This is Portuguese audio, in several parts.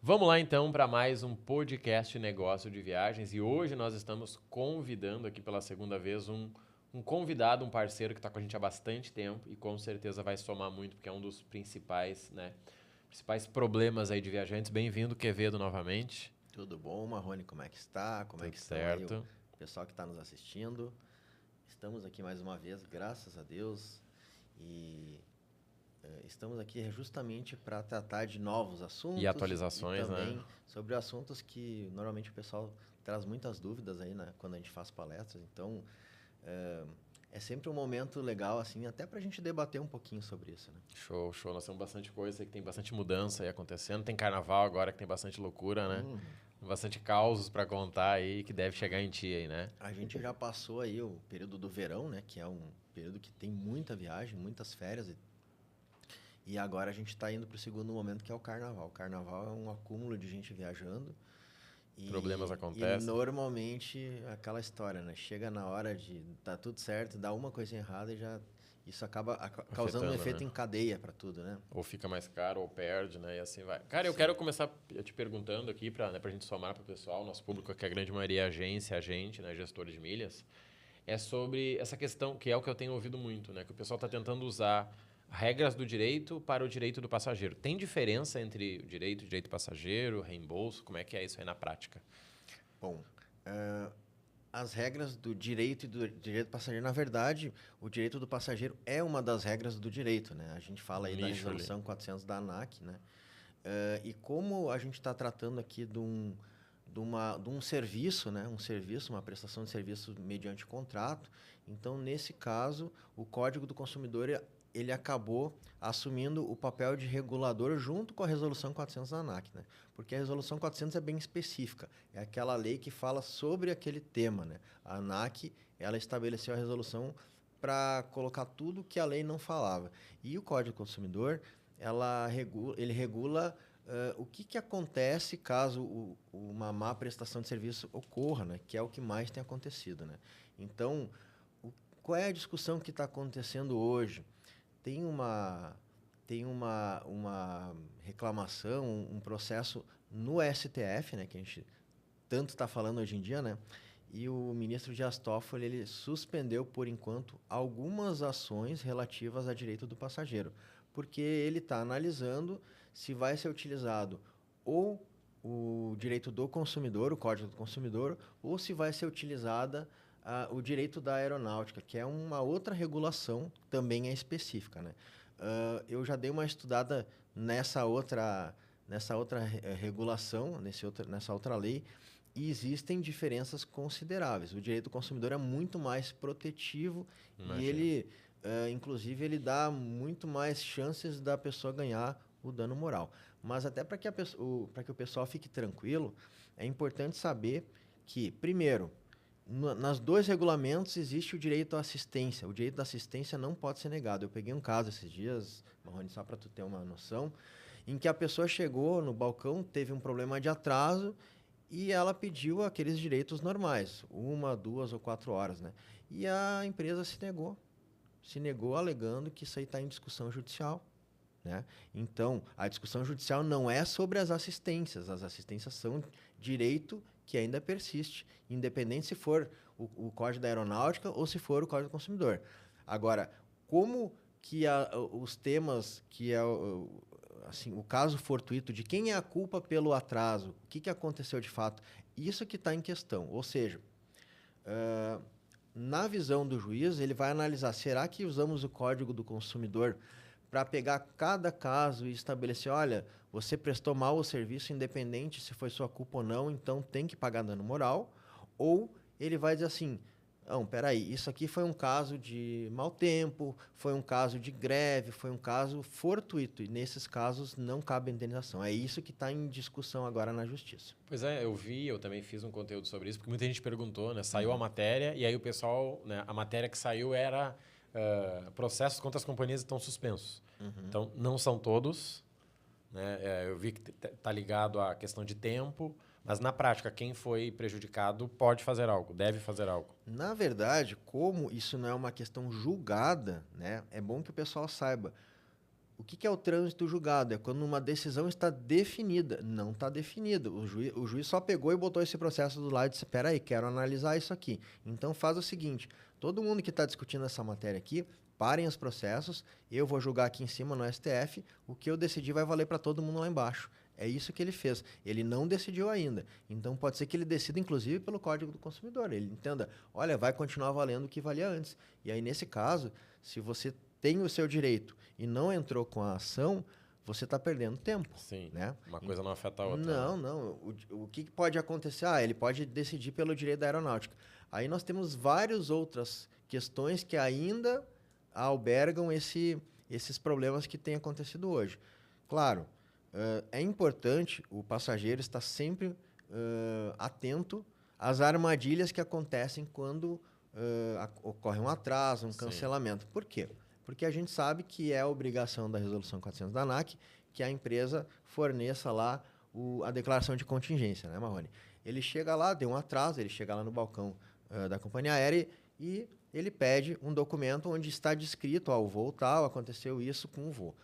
Vamos lá então para mais um podcast Negócio de Viagens e hoje nós estamos convidando aqui pela segunda vez um convidado, um parceiro que está com a gente há bastante tempo e com certeza vai somar muito porque é um dos principais problemas aí de viajantes. Bem-vindo, Quevedo, novamente. Tudo bom, Marrone? Como é que está? Como é Tudo que estão aí certo. o pessoal que está nos assistindo? Estamos aqui mais uma vez, graças a Deus, e estamos aqui justamente para tratar de novos assuntos E atualizações, e também né? sobre assuntos que normalmente o pessoal traz muitas dúvidas aí, né, quando a gente faz palestras. Então, é sempre um momento legal, assim, até para a gente debater um pouquinho sobre isso, né? Show, show. Nós temos bastante coisa, que tem bastante mudança aí acontecendo. Tem carnaval agora que tem bastante loucura, né? Bastante causos para contar aí que deve chegar em ti aí, né? A gente já passou aí o período do verão, né, que é um período que tem muita viagem, muitas férias, e agora a gente está indo para o segundo momento, que é o carnaval. O carnaval é um acúmulo de gente viajando Problemas e acontecem. normalmente aquela história, né? Chega na hora de tá tudo certo, dá uma coisa errada e já isso acaba causando um Afetando, efeito né? em cadeia para tudo, né? Ou fica mais caro, ou perde, né? E assim vai. Cara, eu Sim. quero começar te perguntando aqui, pra gente somar pro pessoal, nosso público, que a grande maioria é agência, agente, né? Gestor de milhas. É sobre essa questão, que é o que eu tenho ouvido muito, né? Que o pessoal está tentando usar regras do direito para o direito do passageiro. Tem diferença entre o direito passageiro, reembolso? Como é que é isso aí na prática? Bom, as regras do direito e do direito do passageiro, na verdade, o direito do passageiro é uma das regras do direito, né? A gente fala aí da Nicho ali. resolução 400 da ANAC, né? E como a gente está tratando aqui de um serviço, né? Um serviço, uma prestação de serviço mediante contrato, então, nesse caso, o Código do Consumidor ele acabou assumindo o papel de regulador junto com a Resolução 400 da ANAC, né? Porque a Resolução 400 é bem específica, é aquela lei que fala sobre aquele tema, né? A ANAC, ela estabeleceu a resolução para colocar tudo que a lei não falava. E o Código do Consumidor, ele regula o que acontece caso uma má prestação de serviço ocorra, né? Que é o que mais tem acontecido, né? Então, qual é a discussão que está acontecendo hoje? Tem uma reclamação, um processo no STF, né? Que a gente tanto está falando hoje em dia, né? E o ministro Dias Toffoli ele suspendeu, por enquanto, algumas ações relativas a direito do passageiro, porque ele está analisando se vai ser utilizado ou o direito do consumidor, o Código do Consumidor, ou se vai ser utilizada o direito da aeronáutica, que é uma outra regulação, também é específica, né? Eu já dei uma estudada nessa outra regulação, nessa outra lei, e existem diferenças consideráveis. O direito do consumidor é muito mais protetivo e Imagino. ele, inclusive, ele dá muito mais chances da pessoa ganhar o dano moral. Mas até para que o pessoal fique tranquilo, é importante saber que, primeiro, nas dois regulamentos existe o direito à assistência. O direito da assistência não pode ser negado. Eu peguei um caso esses dias, Marrone, só para tu ter uma noção, em que a pessoa chegou no balcão, teve um problema de atraso e ela pediu aqueles direitos normais, 1, 2 ou 4 horas, né? E a empresa se negou alegando que isso aí está em discussão judicial, né? Então, a discussão judicial não é sobre as assistências são direito que ainda persiste, independente se for o Código da Aeronáutica ou se for o Código do Consumidor. Agora, como que os temas, que é assim, o caso fortuito de quem é a culpa pelo atraso, o que aconteceu de fato, isso que está em questão. Ou seja, na visão do juiz, ele vai analisar, será que usamos o Código do Consumidor para pegar cada caso e estabelecer, olha, você prestou mal o serviço, independente se foi sua culpa ou não, então tem que pagar dano moral, ou ele vai dizer assim, não, peraí, isso aqui foi um caso de mau tempo, foi um caso de greve, foi um caso fortuito, e nesses casos não cabe indenização. É isso que está em discussão agora na justiça. Pois é, eu também fiz um conteúdo sobre isso, porque muita gente perguntou, né? Saiu a matéria e aí o pessoal, né? A matéria que saiu era processos contra as companhias estão suspensos. Então, não são todos, né? Eu vi que tá ligado à questão de tempo, mas na prática, quem foi prejudicado pode fazer algo, deve fazer algo. Na verdade, como isso não é uma questão julgada, né, é bom que o pessoal saiba. O que é o trânsito julgado? É quando uma decisão está definida. Não está definida. O juiz só pegou e botou esse processo do lado e disse, espera aí, quero analisar isso aqui. Então faz o seguinte, todo mundo que está discutindo essa matéria aqui, parem os processos, eu vou julgar aqui em cima no STF, o que eu decidi vai valer para todo mundo lá embaixo. É isso que ele fez. Ele não decidiu ainda. Então pode ser que ele decida, inclusive, pelo Código do Consumidor. Ele entenda, olha, vai continuar valendo o que valia antes. E aí, nesse caso, se você tem o seu direito e não entrou com a ação, você está perdendo tempo. Sim, né? uma coisa não afeta a outra. Não, não. O que pode acontecer? Ele pode decidir pelo direito da aeronáutica. Aí nós temos várias outras questões que ainda albergam esses problemas que têm acontecido hoje. Claro, é importante o passageiro estar sempre atento às armadilhas que acontecem quando ocorre um atraso, um cancelamento. Por quê? Porque a gente sabe que é a obrigação da Resolução 400 da ANAC que a empresa forneça lá a declaração de contingência, né, Marrone? Ele chega lá, deu um atraso, ele chega lá no balcão da companhia aérea e ele pede um documento onde está descrito, o voo tal, aconteceu isso com o voo.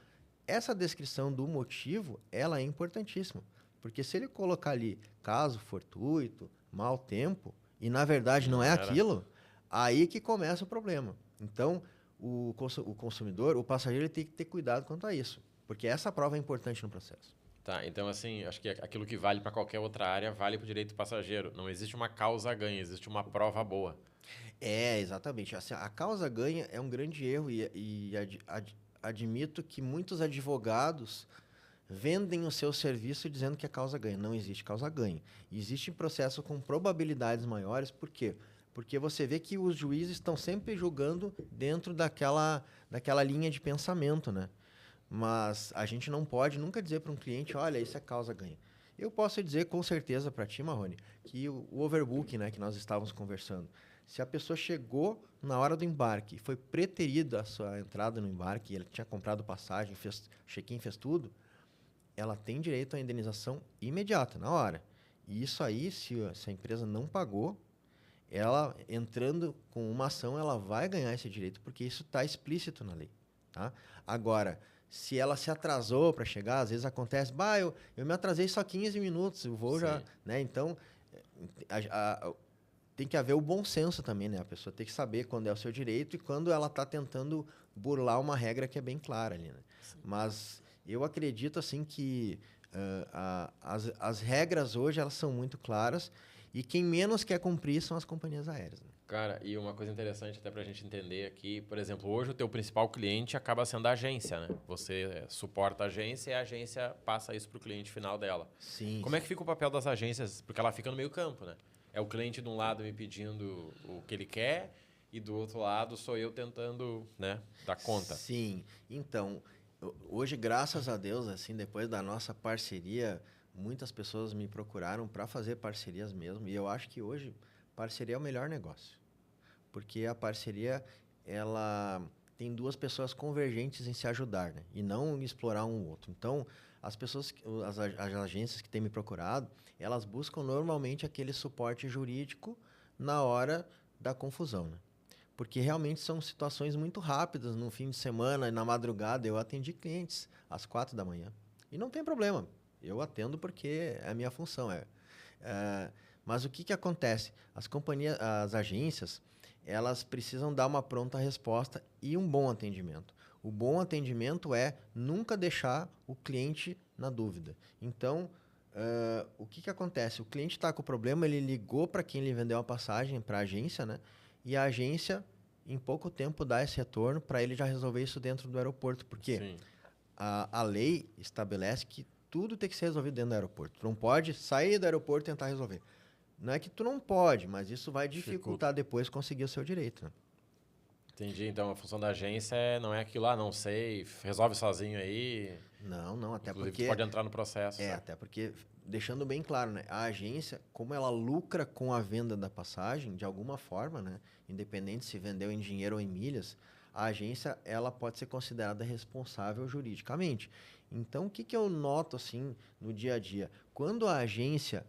Essa descrição do motivo, ela é importantíssima, porque se ele colocar ali caso fortuito, mau tempo, e na verdade não é aquilo, aí que começa o problema. Então, o consumidor, o passageiro, ele tem que ter cuidado quanto a isso, porque essa prova é importante no processo. Tá, então assim, acho que aquilo que vale para qualquer outra área vale para o direito do passageiro. Não existe uma causa ganha, existe uma prova boa. Exatamente. Assim, a causa ganha é um grande erro e admito que muitos advogados vendem o seu serviço dizendo que a causa ganha. Não existe causa ganha. Existe processo com probabilidades maiores, por quê? Porque você vê que os juízes estão sempre julgando dentro daquela linha de pensamento, né? Mas a gente não pode nunca dizer para um cliente, olha, isso é causa ganha. Eu posso dizer com certeza para ti, Marrone, que o overbooking, né, que nós estávamos conversando, se a pessoa chegou na hora do embarque e foi preterida a sua entrada no embarque, ele tinha comprado passagem, fez check-in, fez tudo, ela tem direito à indenização imediata, na hora. E isso aí, se a empresa não pagou, ela entrando com uma ação, ela vai ganhar esse direito, porque isso está explícito na lei. Tá? Agora, se ela se atrasou para chegar, às vezes acontece, eu me atrasei só 15 minutos, o voo já... Né? Então, tem que haver o bom senso também, né? A pessoa tem que saber quando é o seu direito e quando ela está tentando burlar uma regra que é bem clara ali, né? Mas eu acredito, assim, que as regras hoje, elas são muito claras e quem menos quer cumprir são as companhias aéreas, né? Cara, e uma coisa interessante até para a gente entender aqui, por exemplo, hoje o teu principal cliente acaba sendo a agência, né? Você suporta a agência e a agência passa isso para o cliente final dela. Sim. Como é que fica o papel das agências? Porque ela fica no meio campo, né? É o cliente de um lado me pedindo o que ele quer e do outro lado sou eu tentando, né, dar conta. Sim. Então, hoje, graças a Deus, assim, depois da nossa parceria, muitas pessoas me procuraram para fazer parcerias mesmo. E eu acho que hoje parceria é o melhor negócio. Porque a parceria, ela tem duas pessoas convergentes em se ajudar, né? E não explorar um outro. Então, as agências que têm me procurado, elas buscam normalmente aquele suporte jurídico na hora da confusão, né? Porque realmente são situações muito rápidas. No fim de semana, na madrugada, eu atendi clientes às 4 da manhã. E não tem problema. Eu atendo porque é a minha função. Mas o que acontece? As agências, elas precisam dar uma pronta resposta e um bom atendimento. O bom atendimento é nunca deixar o cliente na dúvida. Então, o que acontece? O cliente está com o problema, ele ligou para quem lhe vendeu a passagem, para a agência, né? E a agência, em pouco tempo, dá esse retorno para ele já resolver isso dentro do aeroporto. Porque a lei estabelece que tudo tem que ser resolvido dentro do aeroporto. Tu não pode sair do aeroporto e tentar resolver. Não é que tu não pode, mas isso vai dificultar depois conseguir o seu direito, né? Entendi. Então, a função da agência não é aquilo, não sei, resolve sozinho aí. Não, até Inclusive, porque... tu pode entrar no processo. sabe? Até porque, deixando bem claro, né? A agência, como ela lucra com a venda da passagem, de alguma forma, né? Independente se vendeu em dinheiro ou em milhas, a agência, ela pode ser considerada responsável juridicamente. Então, o que eu noto, assim, no dia a dia? Quando a agência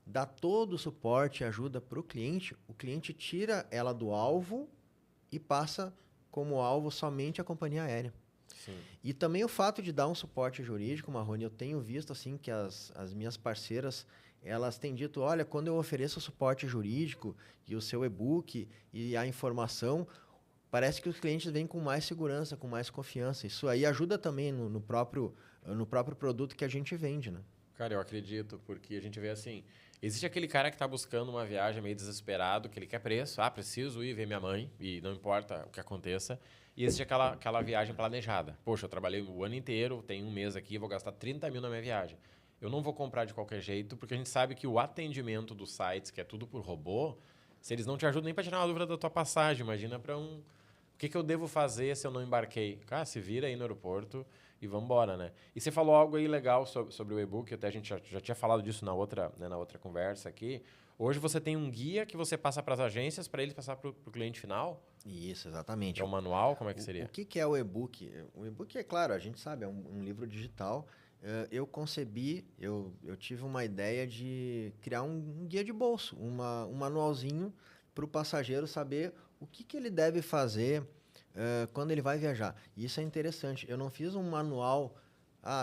dá todo o suporte e ajuda para o cliente tira ela do alvo e passa como alvo somente a companhia aérea. Sim. E também o fato de dar um suporte jurídico, Marrone, eu tenho visto assim que as minhas parceiras, elas têm dito, olha, quando eu ofereço o suporte jurídico e o seu e-book e a informação, parece que os clientes vêm com mais segurança, com mais confiança. Isso aí ajuda também no próprio produto que a gente vende, né? Cara, eu acredito, porque a gente vê assim, existe aquele cara que está buscando uma viagem meio desesperado, que ele quer preço, preciso ir ver minha mãe, e não importa o que aconteça. E existe aquela viagem planejada. Poxa, eu trabalhei o ano inteiro, tenho um mês aqui, vou gastar 30 mil na minha viagem. Eu não vou comprar de qualquer jeito, porque a gente sabe que o atendimento dos sites, que é tudo por robô, se eles não te ajudam nem para tirar uma dúvida da tua passagem, imagina para um... O que eu devo fazer se eu não embarquei? Cara, se vira aí no aeroporto e vamos embora, né? E você falou algo aí legal sobre o e-book, até a gente já tinha falado disso na outra conversa aqui. Hoje você tem um guia que você passa para as agências para eles passar para o cliente final? Isso, exatamente. É um manual? Como é que seria? O que é o e-book? O e-book, é claro, a gente sabe, é um livro digital. Eu concebi, eu tive uma ideia de criar um guia de bolso, um manualzinho para o passageiro saber o que ele deve fazer quando ele vai viajar. E isso é interessante. Eu não fiz um manual,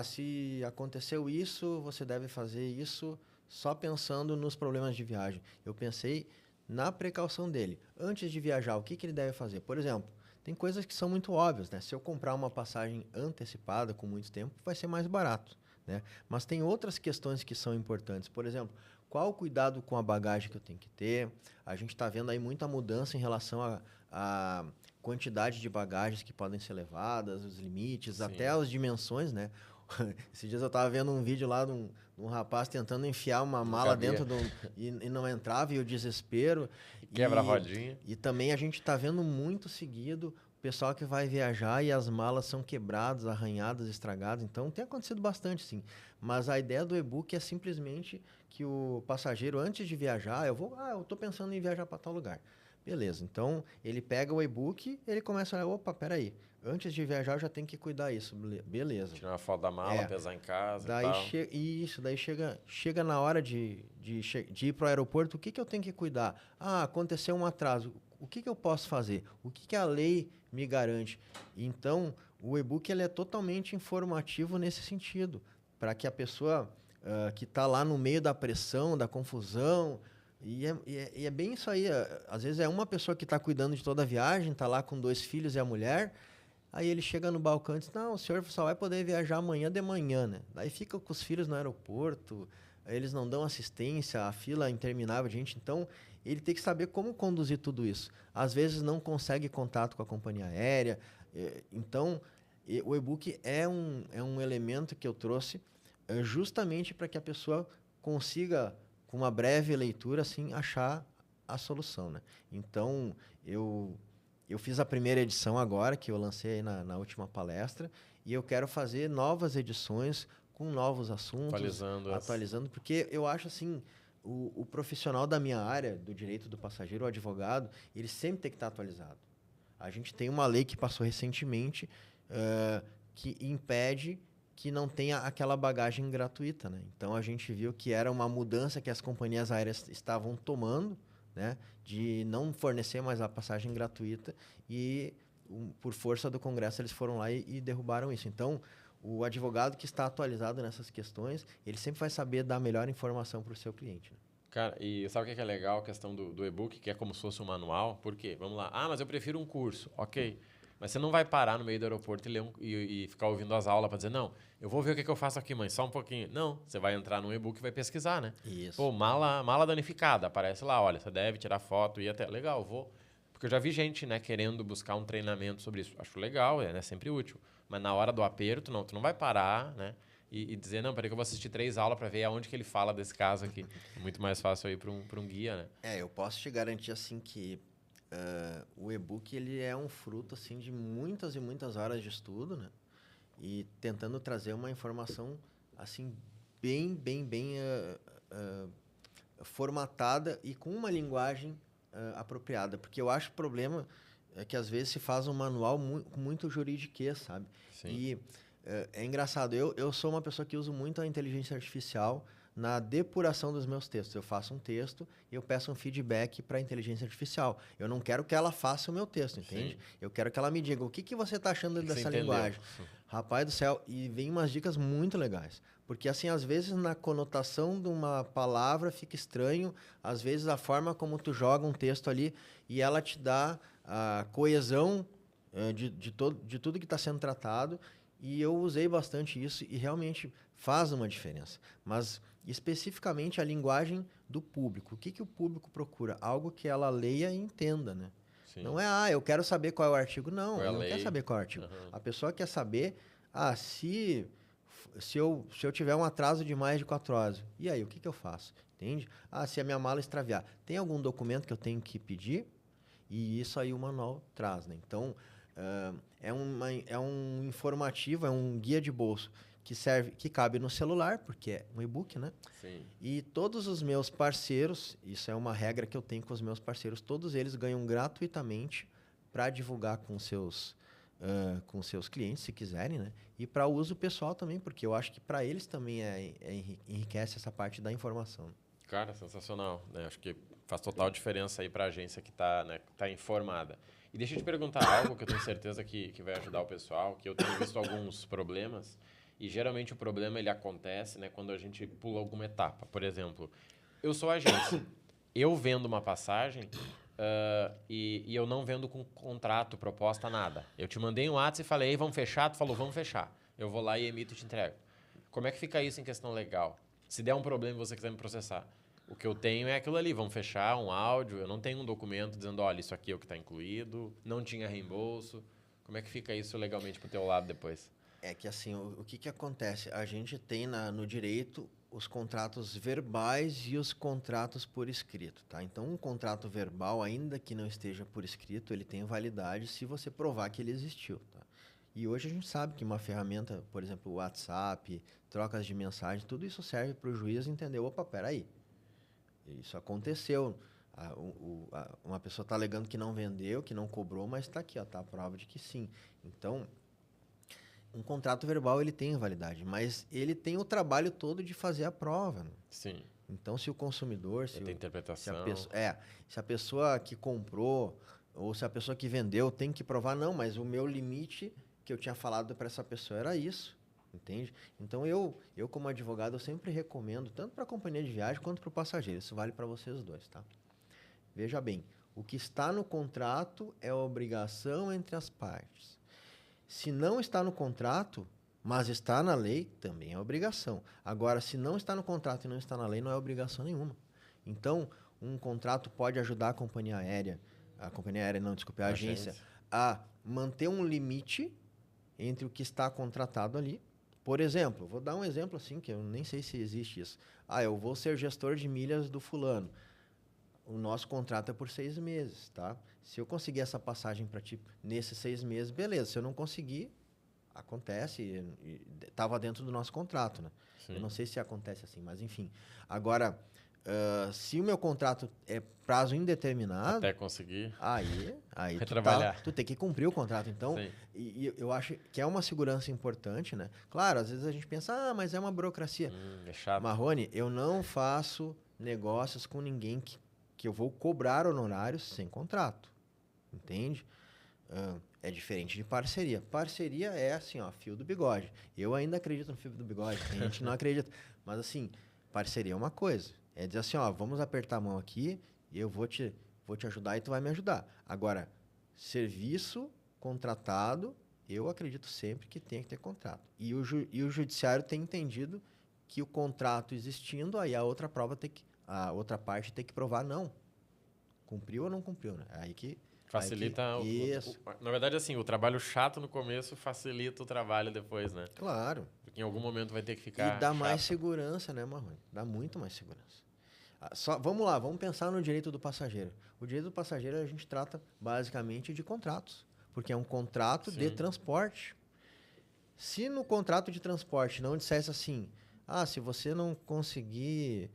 se aconteceu isso, você deve fazer isso, só pensando nos problemas de viagem. Eu pensei na precaução dele. Antes de viajar, o que ele deve fazer? Por exemplo, tem coisas que são muito óbvias, né? Se eu comprar uma passagem antecipada com muito tempo, vai ser mais barato, né? Mas tem outras questões que são importantes. Por exemplo, qual o cuidado com a bagagem que eu tenho que ter? A gente está vendo aí muita mudança em relação à quantidade de bagagens que podem ser levadas, os limites, Sim. até as dimensões, né? Esses dias eu estava vendo um vídeo lá de um rapaz tentando enfiar uma mala dentro e não entrava, e o desespero. Quebra a rodinha. E também a gente está vendo muito seguido o pessoal que vai viajar e as malas são quebradas, arranhadas, estragadas. Então tem acontecido bastante, sim. Mas a ideia do e-book é simplesmente que o passageiro, antes de viajar, eu estou pensando em viajar para tal lugar. Beleza, então ele pega o e-book, ele começa a olhar, opa, peraí, antes de viajar eu já tenho que cuidar isso, beleza. Tirar uma foto da mala, pesar em casa daí e tal. Daí chega na hora de ir para o aeroporto, o que eu tenho que cuidar? Aconteceu um atraso, o que eu posso fazer? O que a lei me garante? Então, o e-book ele é totalmente informativo nesse sentido, para que a pessoa que está lá no meio da pressão, da confusão, e é bem isso aí. Às vezes é uma pessoa que está cuidando de toda a viagem, está lá com 2 filhos e a mulher. Aí ele chega no balcão e diz, não, o senhor só vai poder viajar amanhã de manhã, né? Daí fica com os filhos no aeroporto, eles não dão assistência, a fila é interminável de gente. Então, ele tem que saber como conduzir tudo isso. Às vezes não consegue contato com a companhia aérea. Então, o e-book é um elemento que eu trouxe justamente para que a pessoa consiga, com uma breve leitura, assim, achar a solução, né? Então, eu fiz a primeira edição agora, que eu lancei na última palestra, e eu quero fazer novas edições com novos assuntos. Atualizando, porque eu acho assim, o profissional da minha área, do direito do passageiro, o advogado, ele sempre tem que estar atualizado. A gente tem uma lei que passou recentemente que impede que não tenha aquela bagagem gratuita, né? Então, a gente viu que era uma mudança que as companhias aéreas estavam tomando, né, de não fornecer mais a passagem gratuita e, por força do Congresso, eles foram lá e derrubaram isso. Então, o advogado que está atualizado nessas questões, ele sempre vai saber dar a melhor informação para o seu cliente, né? Cara, e sabe o que é legal? A questão do e-book, que é como se fosse um manual. Por quê? Vamos lá. Mas eu prefiro um curso. Ok. Mas você não vai parar no meio do aeroporto e ficar ouvindo as aulas para dizer, não, eu vou ver o que eu faço aqui, mãe, só um pouquinho. Não, você vai entrar no e-book e vai pesquisar, né? Isso. Pô, mala danificada, aparece lá, olha, você deve tirar foto e até... Legal, vou... Porque eu já vi gente, né, querendo buscar um treinamento sobre isso. Acho legal, né, sempre útil. Mas na hora do aperto, não, tu não vai parar, né? E dizer, não, peraí que eu vou assistir 3 aulas para ver aonde que ele fala desse caso aqui. É muito mais fácil aí para um guia, né? Eu posso te garantir, assim, que o e-book ele é um fruto assim de muitas e muitas horas de estudo, né? E tentando trazer uma informação assim bem formatada e com uma linguagem apropriada, porque eu acho o problema é que às vezes se faz um manual muito juridiquês, sabe? Sim. E é engraçado, eu sou uma pessoa que uso muito a inteligência artificial na depuração dos meus textos. Eu faço um texto e eu peço um feedback para a inteligência artificial. Eu não quero que ela faça o meu texto, entende? Sim. Eu quero que ela me diga o que você está achando dessa linguagem. Rapaz do céu, e vem umas dicas muito legais. Porque, assim, às vezes na conotação de uma palavra fica estranho, às vezes a forma como tu joga um texto ali e ela te dá a coesão de tudo que está sendo tratado. E eu usei bastante isso e realmente faz uma diferença. Mas, especificamente, a linguagem do público. O que o público procura? Algo que ela leia e entenda, né? Sim. Não é, eu quero saber qual é o artigo. Não, ele não quer saber qual é o artigo. Uhum. A pessoa quer saber, se eu tiver um atraso de mais de 4 horas, e aí, o que eu faço? Entende? Se a minha mala extraviar, tem algum documento que eu tenho que pedir? E isso aí o manual traz, né? Então, é um informativo, é um guia de bolso que cabe no celular, porque é um e-book, né? Sim. E todos os meus parceiros, isso é uma regra que eu tenho com os meus parceiros, todos eles ganham gratuitamente para divulgar com seus clientes, se quiserem, né? E para uso pessoal também, porque eu acho que para eles também enriquece essa parte da informação. Cara, sensacional, né? Acho que faz total diferença aí para a agência que está, né, tá informada. E deixa eu te perguntar algo que eu tenho certeza que vai ajudar o pessoal, que eu tenho visto alguns problemas, e geralmente o problema ele acontece, né, quando a gente pula alguma etapa. Por exemplo, eu sou agência, eu vendo uma passagem e eu não vendo com contrato, proposta, nada. Eu te mandei um WhatsApp e falei, ei, vamos fechar? Tu falou, vamos fechar. Eu vou lá e emito e te entrego. Como é que fica isso em questão legal? Se der um problema e você quiser me processar, o que eu tenho é aquilo ali, vamos fechar um áudio, eu não tenho um documento dizendo, olha, isso aqui é o que está incluído, não tinha reembolso. Como é que fica isso legalmente pro teu lado depois? É que assim, o que acontece? A gente tem no direito os contratos verbais e os contratos por escrito, tá? Então, um contrato verbal, ainda que não esteja por escrito, ele tem validade se você provar que ele existiu, tá? E hoje a gente sabe que uma ferramenta, por exemplo, o WhatsApp, trocas de mensagem, tudo isso serve para o juiz entender, opa, peraí, isso aconteceu. Uma pessoa está alegando que não vendeu, que não cobrou, mas está aqui, está a prova de que sim. Então, um contrato verbal ele tem validade, mas ele tem o trabalho todo de fazer a prova. Né? Sim. Então, se o consumidor... Tem interpretação. Se a pessoa que comprou ou se a pessoa que vendeu tem que provar, não, mas o meu limite que eu tinha falado para essa pessoa era isso. Entende? Então, eu como advogado, eu sempre recomendo, tanto para a companhia de viagem quanto para o passageiro. Isso vale para vocês dois, tá? Veja bem, o que está no contrato é a obrigação entre as partes. Se não está no contrato, mas está na lei, também é obrigação. Agora, se não está no contrato e não está na lei, não é obrigação nenhuma. Então, um contrato pode ajudar a companhia aérea, a agência, a manter um limite entre o que está contratado ali. Por exemplo, vou dar um exemplo assim, que eu nem sei se existe isso. Eu vou ser gestor de milhas do fulano. O nosso contrato é por 6 meses, tá? Se eu conseguir essa passagem para ti nesses 6 meses, beleza. Se eu não conseguir, acontece. Estava dentro do nosso contrato, né? Sim. Eu não sei se acontece assim, mas enfim. Agora, se o meu contrato é prazo indeterminado... Até conseguir. Aí tu tem que cumprir o contrato. Então, e eu acho que é uma segurança importante, né? Claro, às vezes a gente pensa, mas é uma burocracia. É chato. Marrone, eu não faço negócios com ninguém que eu vou cobrar honorários sem contrato. Entende? É diferente de parceria. Parceria é assim, fio do bigode. Eu ainda acredito no fio do bigode, tem gente que não acredita. Mas assim, parceria é uma coisa. É dizer assim, vamos apertar a mão aqui e eu vou te ajudar e tu vai me ajudar. Agora, serviço contratado, eu acredito sempre que tem que ter contrato. E o judiciário tem entendido que o contrato existindo, aí a outra parte tem que provar não. Cumpriu ou não cumpriu, né? Aí que... Facilita isso. Na verdade, assim, o trabalho chato no começo facilita o trabalho depois, né? Claro. Porque em algum momento vai ter que ficar E dá chato. mais segurança, né, Marrone? Dá muito mais segurança. Vamos lá, vamos pensar no direito do passageiro. O direito do passageiro a gente trata basicamente de contratos, porque é um contrato de transporte. Se no contrato de transporte não dissesse assim, se você não conseguir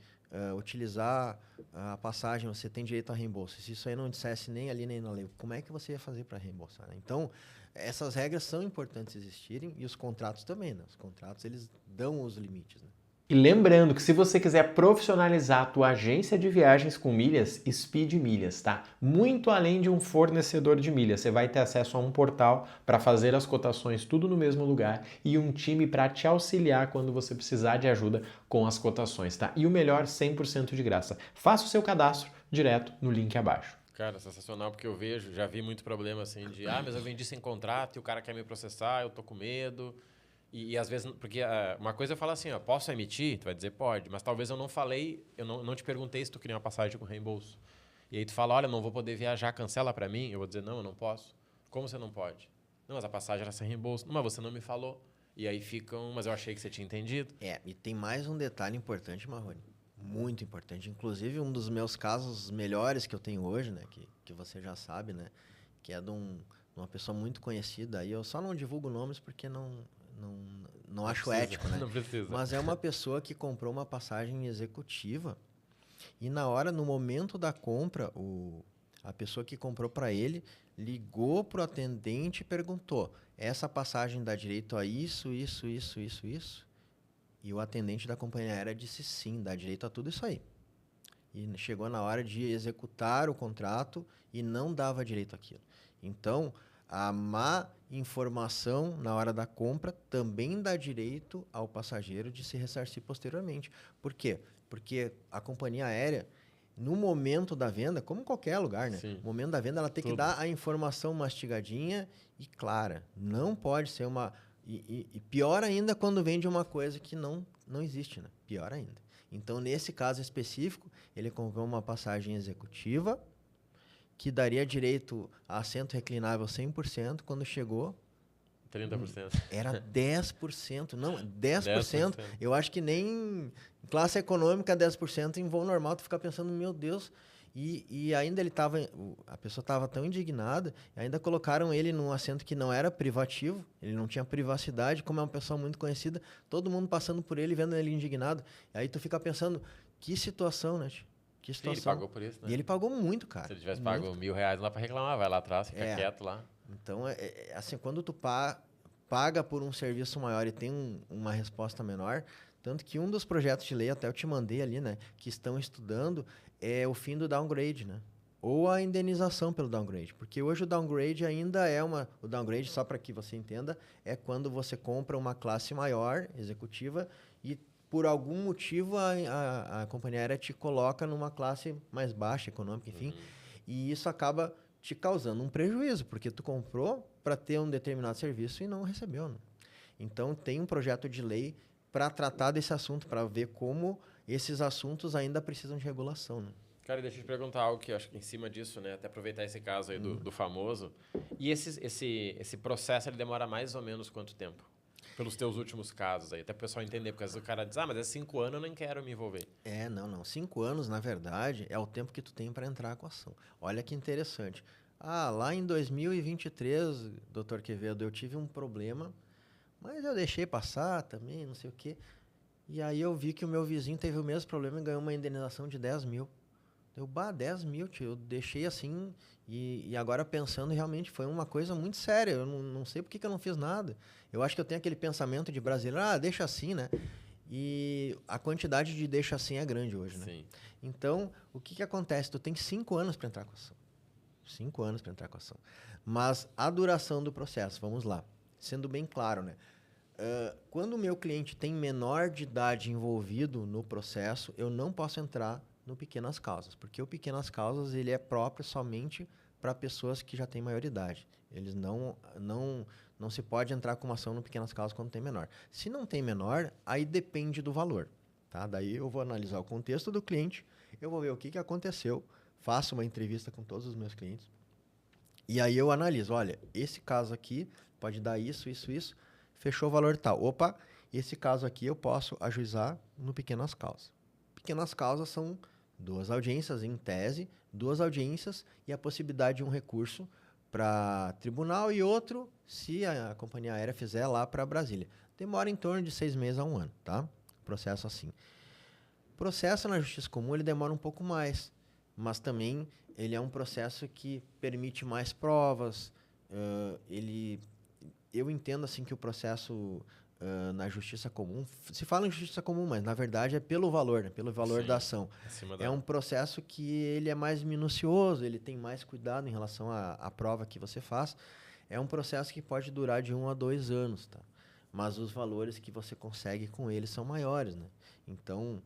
utilizar a passagem, você tem direito a reembolso. Se isso aí não dissesse nem ali nem na lei, como é que você ia fazer para reembolsar? Né? Então, essas regras são importantes existirem e os contratos também. Né? Os contratos, eles dão os limites. Né? E lembrando que se você quiser profissionalizar a tua agência de viagens com milhas, Speed Milhas, tá? Muito além de um fornecedor de milhas, você vai ter acesso a um portal para fazer as cotações tudo no mesmo lugar e um time para te auxiliar quando você precisar de ajuda com as cotações, tá? E o melhor, 100% de graça. Faça o seu cadastro direto no link abaixo. Cara, sensacional, porque eu vejo, já vi muito problema assim de, mas eu vendi sem contrato e o cara quer me processar, eu tô com medo. E às vezes, porque uma coisa eu falo assim, ó, posso emitir? Tu vai dizer, pode, mas talvez eu não falei, eu não te perguntei se tu queria uma passagem com reembolso. E aí tu fala, olha, não vou poder viajar, cancela pra mim. Eu vou dizer, não, eu não posso. Como você não pode? Não, mas a passagem era sem reembolso. Não, mas você não me falou. E aí ficam, mas eu achei que você tinha entendido. E tem mais um detalhe importante, Marrone. Muito importante. Inclusive, um dos meus casos melhores que eu tenho hoje, né? Que você já sabe, né? Que é de uma pessoa muito conhecida. Aí eu só não divulgo nomes porque não acho precisa, ético, né? Não precisa. Mas é uma pessoa que comprou uma passagem executiva e no momento da compra, a pessoa que comprou para ele ligou pro atendente e perguntou: essa passagem dá direito a isso, isso, isso, isso, isso? E o atendente da companhia aérea disse sim, dá direito a tudo isso aí. E chegou na hora de executar o contrato e não dava direito àquilo. Então, a má informação na hora da compra também dá direito ao passageiro de se ressarcir posteriormente. Por quê? Porque a companhia aérea, no momento da venda, como qualquer lugar, né? Sim. No momento da venda, ela tem que dar a informação mastigadinha e clara. Não pode ser uma... E pior ainda quando vende uma coisa que não existe, né? Pior ainda. Então, nesse caso específico, ele comprou uma passagem executiva que daria direito a assento reclinável 100%. Quando chegou... 30%. Era 10%. Não, 10%. 10%. Eu acho que nem em classe econômica 10%, em voo normal, tu fica pensando, meu Deus... E ainda a pessoa estava tão indignada, ainda colocaram ele num assento que não era privativo, ele não tinha privacidade, como é uma pessoa muito conhecida, todo mundo passando por ele, vendo ele indignado. E aí tu fica pensando, que situação, né? Que situação. Sim, ele pagou por isso, né? E ele pagou muito, cara. Se ele tivesse pago R$1.000, não dá pra reclamar, vai lá atrás, fica quieto lá. Então, assim, quando tu paga por um serviço maior e tem uma resposta menor, tanto que um dos projetos de lei, até eu te mandei ali, né, que estão estudando, é o fim do downgrade, né? Ou a indenização pelo downgrade. Porque hoje o downgrade ainda é o downgrade, só para que você entenda, é quando você compra uma classe maior, executiva, e por algum motivo a companhia aérea te coloca numa classe mais baixa, econômica, enfim. E isso acaba te causando um prejuízo, porque tu comprou para ter um determinado serviço e não recebeu, né? Então, tem um projeto de lei para tratar desse assunto, para ver como esses assuntos ainda precisam de regulação, né? Cara, deixa eu te perguntar algo que eu acho que em cima disso, né? Até aproveitar esse caso aí do famoso. E esse processo, ele demora mais ou menos quanto tempo? Pelos teus últimos casos aí. Até para o pessoal entender, porque às vezes o cara diz, mas é 5 anos, eu nem quero me envolver. Não. 5 anos, na verdade, é o tempo que tu tem para entrar com a ação. Olha que interessante. Lá em 2023, doutor Quevedo, eu tive um problema, mas eu deixei passar também, não sei o quê. E aí eu vi que o meu vizinho teve o mesmo problema e ganhou uma indenização de 10 mil. 10 mil, tio. Eu deixei assim e agora pensando, realmente foi uma coisa muito séria. Eu não sei por que eu não fiz nada. Eu acho que eu tenho aquele pensamento de brasileiro, deixa assim, né? E a quantidade de deixa assim é grande hoje, né? Sim. Então, o que acontece? Tu tem 5 anos para entrar com a ação. 5 anos para entrar com a ação. Mas a duração do processo, vamos lá. Sendo bem claro, né? Quando o meu cliente tem menor de idade envolvido no processo, eu não posso entrar no pequenas causas, porque o pequenas causas ele é próprio somente para pessoas que já têm maioridade. Eles não se pode entrar com uma ação no pequenas causas quando tem menor. Se não tem menor, aí depende do valor, tá? Daí eu vou analisar o contexto do cliente, eu vou ver o que aconteceu, faço uma entrevista com todos os meus clientes e aí eu analiso, olha, esse caso aqui pode dar isso, isso, isso, fechou o valor tal. Opa, esse caso aqui eu posso ajuizar no pequenas causas. Pequenas causas são 2 audiências, em tese, 2 audiências e a possibilidade de um recurso para tribunal e outro, se a companhia aérea fizer lá para Brasília. Demora em torno de 6 meses a 1 ano, tá? Processo assim. Processo na justiça comum, ele demora um pouco mais, mas também ele é um processo que permite mais provas. Eu entendo assim que o processo na justiça comum, se fala em justiça comum, mas na verdade é pelo valor, né? Pelo valor da ação. É um processo que ele é mais minucioso, ele tem mais cuidado em relação à prova que você faz. É um processo que pode durar de 1 a 2 anos, tá? Mas os valores que você consegue com ele são maiores, né? Então,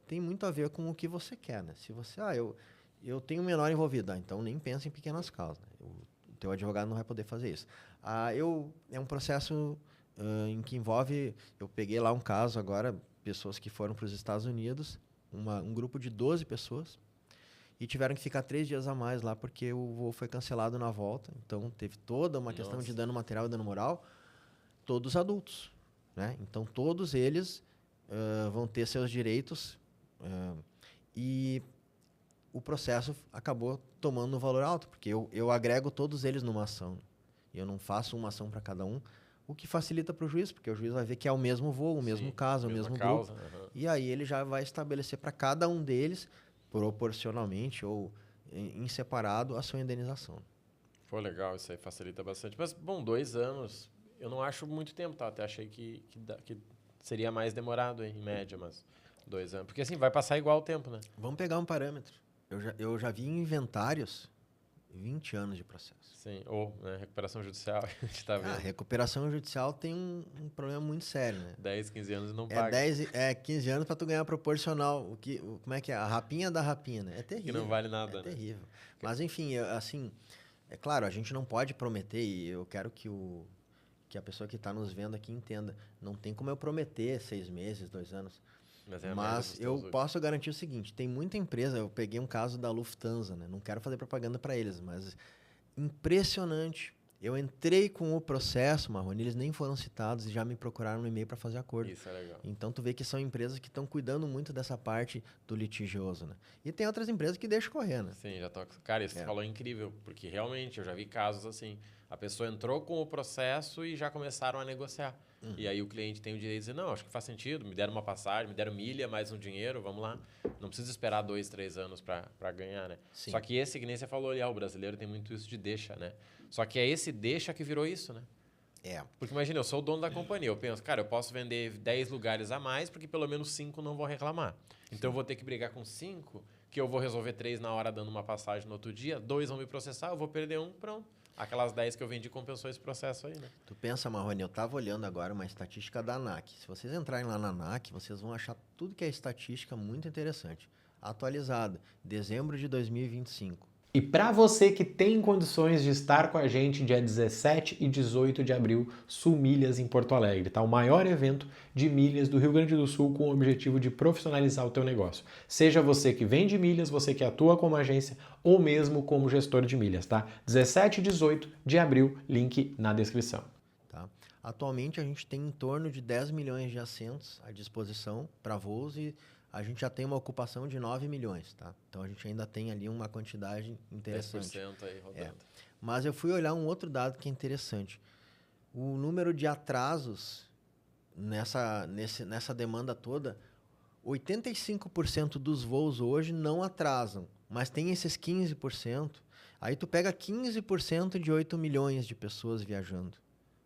tem muito a ver com o que você quer, né? Se você, eu tenho um menor envolvido, então nem pensa em pequenas causas, né? O teu advogado não vai poder fazer isso. É um processo em que envolve, eu peguei lá um caso agora, pessoas que foram para os Estados Unidos, um grupo de 12 pessoas, e tiveram que ficar 3 dias a mais lá, porque o voo foi cancelado na volta, então teve toda uma questão de dano material e dano moral, todos adultos, né? Então todos eles vão ter seus direitos e o processo acabou tomando um valor alto, porque eu agrego todos eles numa ação. Eu não faço uma ação para cada um, o que facilita para o juiz, porque o juiz vai ver que é o mesmo voo, o mesmo caso, o mesmo grupo. E aí ele já vai estabelecer para cada um deles, proporcionalmente ou em separado, a sua indenização. Foi legal, isso aí facilita bastante. Mas, bom, 2 anos, eu não acho muito tempo, tá? Até achei que seria mais demorado, em média, mas 2 anos. Porque assim, vai passar igual o tempo, né? Vamos pegar um parâmetro. Eu já vi em inventários 20 anos de processo. Sim, ou recuperação judicial, a gente tá vendo. A recuperação judicial tem um problema muito sério, né? 10, 15 anos e não paga. 15 anos para tu ganhar proporcional. Como é que é? A rapinha da rapinha, né? É terrível. Que não vale nada, né? Terrível. Mas, enfim, assim, é claro, a gente não pode prometer, e eu quero que a pessoa que está nos vendo aqui entenda. Não tem como eu prometer 6 meses, 2 anos. Mas eu posso garantir o seguinte, tem muita empresa, eu peguei um caso da Lufthansa, né? Não quero fazer propaganda para eles, mas impressionante. Eu entrei com o processo, Marrone, eles nem foram citados e já me procuraram no e-mail para fazer acordo. Isso é legal. Então tu vê que são empresas que estão cuidando muito dessa parte do litigioso, né? E tem outras empresas que deixam correr, né? Sim, já tô... Cara, isso que você falou é incrível, porque realmente eu já vi casos assim, a pessoa entrou com o processo e já começaram a negociar. E aí o cliente tem o direito de dizer, não, acho que faz sentido, me deram uma passagem, me deram milha, mais um dinheiro, vamos lá. Não precisa esperar 2, 3 anos para ganhar, né? Sim. Só que esse, que nem você falou ali, o brasileiro tem muito isso de deixa, né? Só que é esse deixa que virou isso, né? Porque imagina, eu sou o dono da companhia, eu penso, cara, eu posso vender 10 lugares a mais, porque pelo menos 5 não vão reclamar. Então eu vou ter que brigar com 5, que eu vou resolver 3 na hora dando uma passagem no outro dia, 2 vão me processar, eu vou perder 1, pronto. Aquelas 10 que eu vendi compensou esse processo aí, né? Tu pensa, Marrone, eu estava olhando agora uma estatística da ANAC. Se vocês entrarem lá na ANAC, vocês vão achar tudo que é estatística muito interessante. Atualizada, dezembro de 2025. E para você que tem condições de estar com a gente dia 17 e 18 de abril, Sul Milhas em Porto Alegre, tá? O maior evento de milhas do Rio Grande do Sul com o objetivo de profissionalizar o teu negócio. Seja você que vende milhas, você que atua como agência ou mesmo como gestor de milhas, tá? 17 e 18 de abril, link na descrição. Tá? Atualmente a gente tem em torno de 10 milhões de assentos à disposição para voos e a gente já tem uma ocupação de 9 milhões, tá? Então a gente ainda tem ali uma quantidade interessante. 10% aí rodando. Mas eu fui olhar um outro dado que é interessante. O número de atrasos nessa demanda toda, 85% dos voos hoje não atrasam, mas tem esses 15%. Aí tu pega 15% de 8 milhões de pessoas viajando,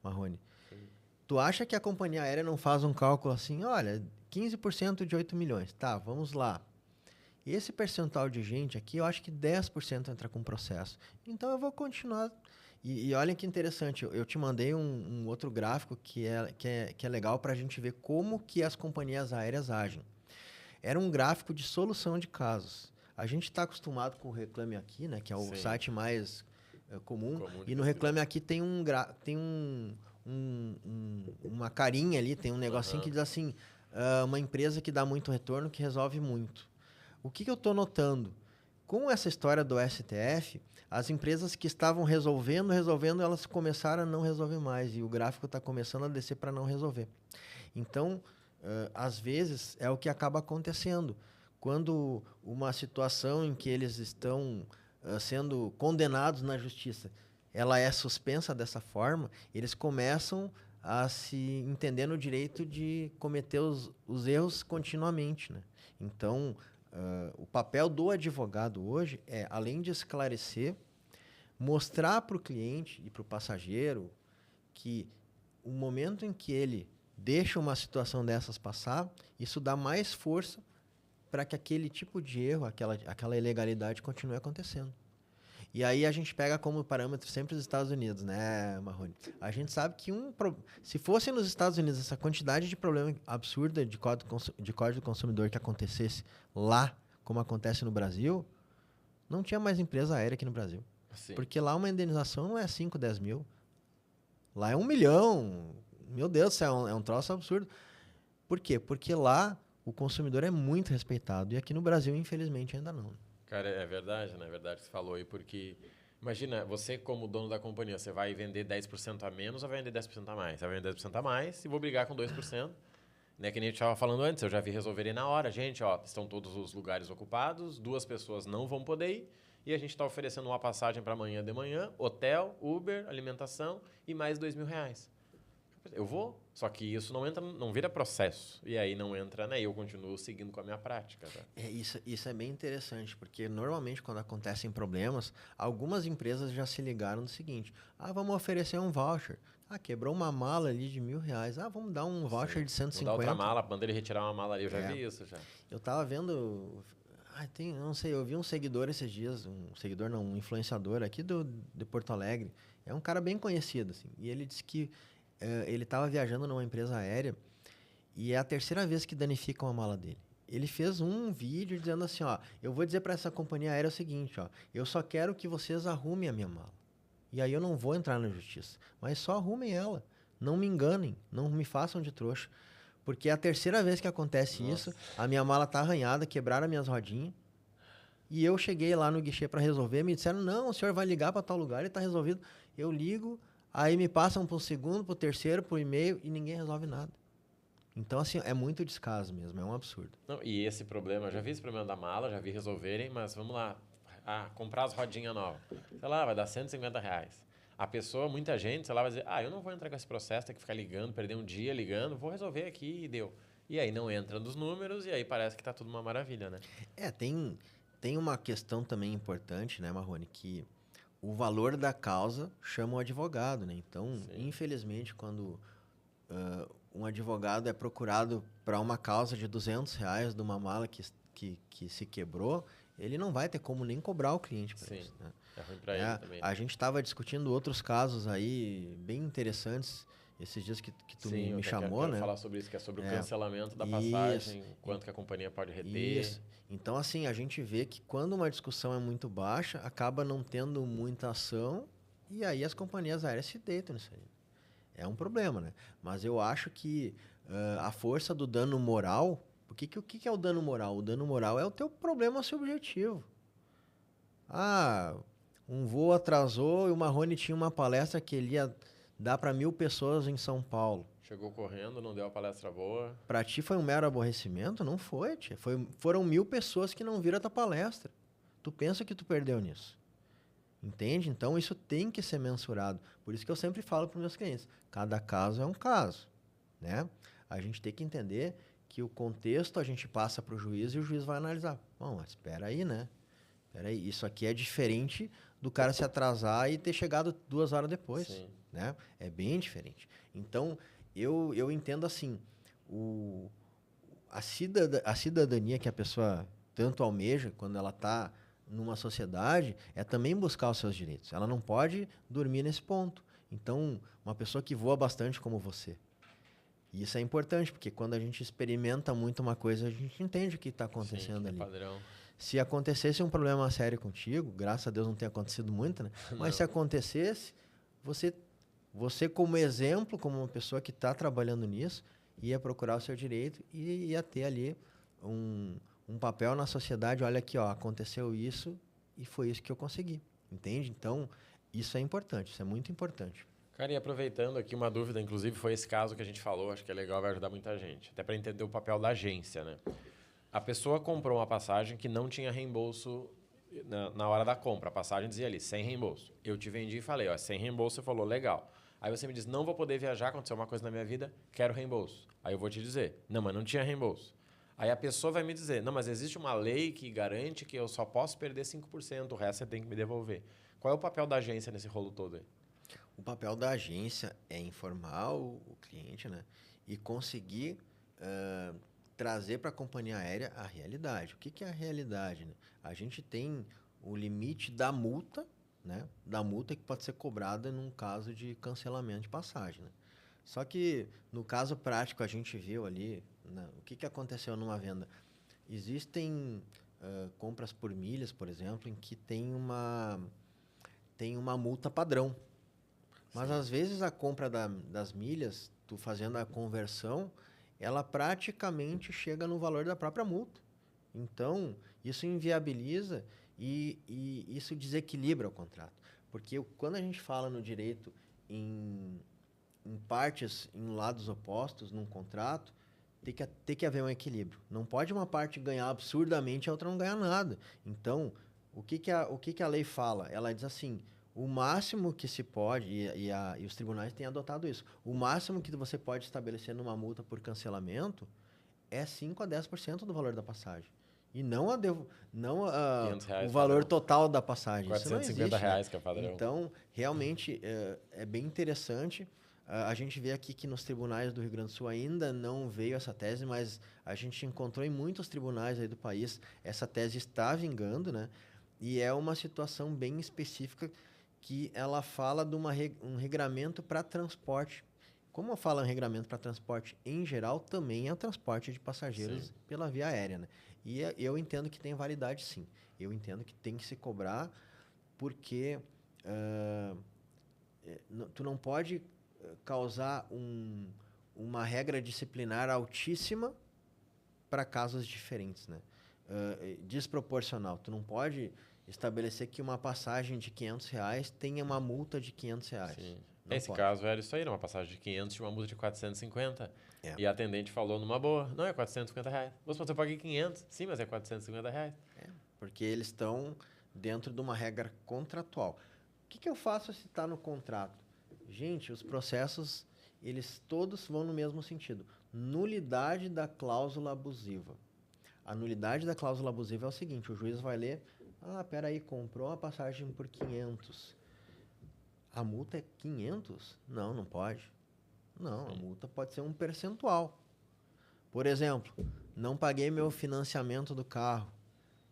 Marrone. Tu acha que a companhia aérea não faz um cálculo assim, olha, 15% de 8 milhões, tá, vamos lá. E esse percentual de gente aqui, eu acho que 10% entra com processo. Então eu vou continuar. E olha que interessante, eu te mandei um outro gráfico que é legal para a gente ver como que as companhias aéreas agem. Era um gráfico de solução de casos. A gente está acostumado com o Reclame Aqui, né, que é o site mais comum. E no Reclame Aqui tem uma carinha ali, tem um negocinho que diz assim, uma empresa que dá muito retorno, que resolve muito. O que eu estou notando? Com essa história do STF, as empresas que estavam resolvendo, elas começaram a não resolver mais. E o gráfico está começando a descer para não resolver. Então, às vezes, é o que acaba acontecendo. Quando uma situação em que eles estão sendo condenados na justiça, ela é suspensa dessa forma, eles começam a se entender no direito de cometer os erros continuamente, né? Então, o papel do advogado hoje é, além de esclarecer, mostrar para o cliente e para o passageiro que o momento em que ele deixa uma situação dessas passar, isso dá mais força para que aquele tipo de erro, aquela ilegalidade continue acontecendo. E aí a gente pega como parâmetro sempre os Estados Unidos, né, Marrone? A gente sabe que se fosse nos Estados Unidos essa quantidade de problema absurda de código do consumidor que acontecesse lá, como acontece no Brasil, não tinha mais empresa aérea aqui no Brasil. Sim. Porque lá uma indenização não é 5, 10 mil. Lá é 1 milhão. Meu Deus do céu, é um troço absurdo. Por quê? Porque lá o consumidor é muito respeitado. E aqui no Brasil, infelizmente, ainda não. Cara, é verdade, né? É verdade que você falou aí, porque... Imagina, você como dono da companhia, você vai vender 10% a menos ou vai vender 10% a mais? Você vai vender 10% a mais e vou brigar com 2%. Né, que nem a gente estava falando antes, eu já vi resolverem na hora. Gente, ó, estão todos os lugares ocupados, 2 pessoas não vão poder ir e a gente está oferecendo uma passagem para amanhã de manhã, hotel, Uber, alimentação e mais R$2.000. Eu vou, só que isso não vira processo. E aí não entra, né? E eu continuo seguindo com a minha prática. Tá? Isso é bem interessante, porque normalmente quando acontecem problemas, algumas empresas já se ligaram no seguinte: vamos oferecer um voucher. Quebrou uma mala ali de R$1.000. Vamos dar um voucher de 150. Vou dar outra mala, manda ele retirar uma mala ali. Eu já vi isso já. Eu tava vendo... não sei, eu vi um seguidor esses dias, um influenciador aqui de Porto Alegre. É um cara bem conhecido, assim. E ele disse que ele estava viajando numa empresa aérea e é a 3ª vez que danificam a mala dele. Ele fez um vídeo dizendo assim, eu vou dizer para essa companhia aérea o seguinte, eu só quero que vocês arrumem a minha mala. E aí eu não vou entrar na justiça, mas só arrumem ela. Não me enganem, não me façam de trouxa. Porque é a 3ª vez que acontece isso, a minha mala tá arranhada, quebraram as minhas rodinhas. E eu cheguei lá no guichê para resolver, me disseram, não, o senhor vai ligar para tal lugar e tá resolvido. Eu ligo, aí me passam pro segundo, pro terceiro, pro e-mail e ninguém resolve nada. Então, assim, é muito descaso mesmo, é um absurdo. Não, e esse problema, eu já vi esse problema da mala, já vi resolverem, mas vamos lá, comprar as rodinhas novas. Sei lá, vai dar R$150. A pessoa, muita gente, sei lá, vai dizer, eu não vou entrar com esse processo, tem que ficar ligando, perder um dia ligando, vou resolver aqui e deu. E aí não entra nos números e aí parece que tá tudo uma maravilha, né? Tem uma questão também importante, né, Marrone, que o valor da causa chama o advogado, né? Então, sim, infelizmente, quando um advogado é procurado para uma causa de R$200 de uma mala que se quebrou, ele não vai ter como nem cobrar o cliente para isso, né? É ruim para ele também. A gente estava discutindo outros casos aí bem interessantes esses dias que tu me chamou, né? Quero falar sobre isso, que é sobre o cancelamento da passagem, quanto que a companhia pode reter. Isso. Então, assim, a gente vê que quando uma discussão é muito baixa, acaba não tendo muita ação e aí as companhias aéreas se deitam nisso aí. É um problema, né? Mas eu acho que a força do dano moral... Porque o que é o dano moral? O dano moral é o teu problema subjetivo. Um voo atrasou e o Marrone tinha uma palestra que ele ia dar para 1.000 pessoas em São Paulo. Chegou correndo, não deu a palestra boa. Para ti foi um mero aborrecimento? Não foi, tia. Foram 1.000 pessoas que não viram a tua palestra. Tu pensa que tu perdeu nisso. Entende? Então, isso tem que ser mensurado. Por isso que eu sempre falo para os meus clientes, cada caso é um caso, né? A gente tem que entender que o contexto a gente passa para o juiz e o juiz vai analisar. Bom, mas espera aí, né? Espera aí, isso aqui é diferente do cara se atrasar e ter chegado 2 horas depois. Sim. Né? É bem diferente. Então, eu entendo assim, a cidadania que a pessoa tanto almeja quando ela está numa sociedade é também buscar os seus direitos. Ela não pode dormir nesse ponto. Então, uma pessoa que voa bastante como você. E isso é importante, porque quando a gente experimenta muito uma coisa, a gente entende o que está acontecendo ali. Padrão. Se acontecesse um problema sério contigo, graças a Deus não tem acontecido muito, né? Mas se acontecesse, você como exemplo, como uma pessoa que está trabalhando nisso, ia procurar o seu direito e ia ter ali um papel na sociedade. Olha aqui, aconteceu isso e foi isso que eu consegui. Entende? Então, isso é importante, isso é muito importante. Cara, e aproveitando aqui uma dúvida, inclusive foi esse caso que a gente falou, acho que é legal, vai ajudar muita gente. Até para entender o papel da agência, né? A pessoa comprou uma passagem que não tinha reembolso na hora da compra. A passagem dizia ali, sem reembolso. Eu te vendi e falei, sem reembolso, você falou, legal. Aí você me diz, não vou poder viajar, aconteceu uma coisa na minha vida, quero reembolso. Aí eu vou te dizer, não, mas não tinha reembolso. Aí a pessoa vai me dizer, não, mas existe uma lei que garante que eu só posso perder 5%, o resto você tem que me devolver. Qual é o papel da agência nesse rolo todo aí? O papel da agência é informar o cliente, né? e conseguir trazer para a companhia aérea a realidade. O que é a realidade? Né? A gente tem o limite da multa, né? Da multa que pode ser cobrada num caso de cancelamento de passagem. Né? Só que, no caso prático, a gente viu ali, né? O que aconteceu numa venda. Existem compras por milhas, por exemplo, em que tem uma multa padrão. Mas, às vezes, a compra das milhas, tu fazendo a conversão, ela praticamente chega no valor da própria multa. Então, isso inviabiliza e isso desequilibra o contrato. Porque quando a gente fala no direito em partes, em lados opostos, num contrato, tem que haver um equilíbrio. Não pode uma parte ganhar absurdamente e a outra não ganhar nada. Então, o que a lei fala? Ela diz assim, o máximo que se pode, e os tribunais têm adotado isso, o máximo que você pode estabelecer numa multa por cancelamento é 5 a 10% do valor da passagem. E não o valor total da passagem. R$ 450 reais, né? Que é padrão. Então, realmente, é bem interessante. A gente vê aqui que nos tribunais do Rio Grande do Sul ainda não veio essa tese, mas a gente encontrou em muitos tribunais aí do país, essa tese está vingando, né? E é uma situação bem específica que ela fala de um regramento para transporte. Como eu falo em regramento para transporte em geral, também é o transporte de passageiros pela via aérea, né? E eu entendo que tem validade, sim. Eu entendo que tem que se cobrar, porque tu não pode causar uma regra disciplinar altíssima para casos diferentes, né? Desproporcional. Tu não pode estabelecer que uma passagem de R$500 tenha uma multa de R$500. Sim. Nesse caso era isso aí, uma passagem de 500 e uma multa de 450. E a atendente falou numa boa, não, é R$450. Você paga 500, sim, mas é R$450. Porque eles estão dentro de uma regra contratual. O que eu faço se está no contrato? Gente, os processos, eles todos vão no mesmo sentido. Nulidade da cláusula abusiva. A nulidade da cláusula abusiva é o seguinte, o juiz vai ler, peraí, comprou uma passagem por 500. A multa é 500? Não pode. Não, a multa pode ser um percentual. Por exemplo, não paguei meu financiamento do carro.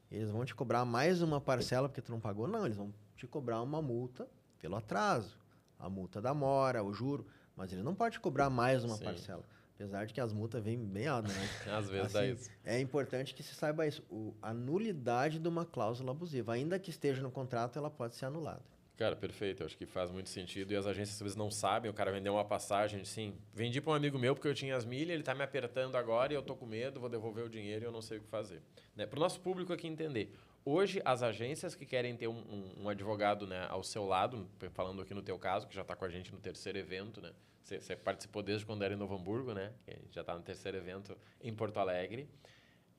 Eles vão te cobrar mais uma parcela porque tu não pagou? Não, eles vão te cobrar uma multa pelo atraso. A multa da mora, o juro. Mas eles não podem te cobrar mais uma parcela. Apesar de que as multas vêm bem altas, né? Às vezes dá isso. É importante que se saiba isso. A nulidade de uma cláusula abusiva. Ainda que esteja no contrato, ela pode ser anulada. Cara, perfeito. Eu acho que faz muito sentido. E as agências, às vezes, não sabem. O cara vendeu uma passagem, assim, vendi para um amigo meu porque eu tinha as milhas, ele está me apertando agora e eu tô com medo, vou devolver o dinheiro e eu não sei o que fazer. Né? Para o nosso público aqui entender. Hoje, as agências que querem ter um advogado, né, ao seu lado, falando aqui no teu caso, que já está com a gente no terceiro evento, né? Você participou desde quando era em Novo Hamburgo, né? Já está no terceiro evento em Porto Alegre.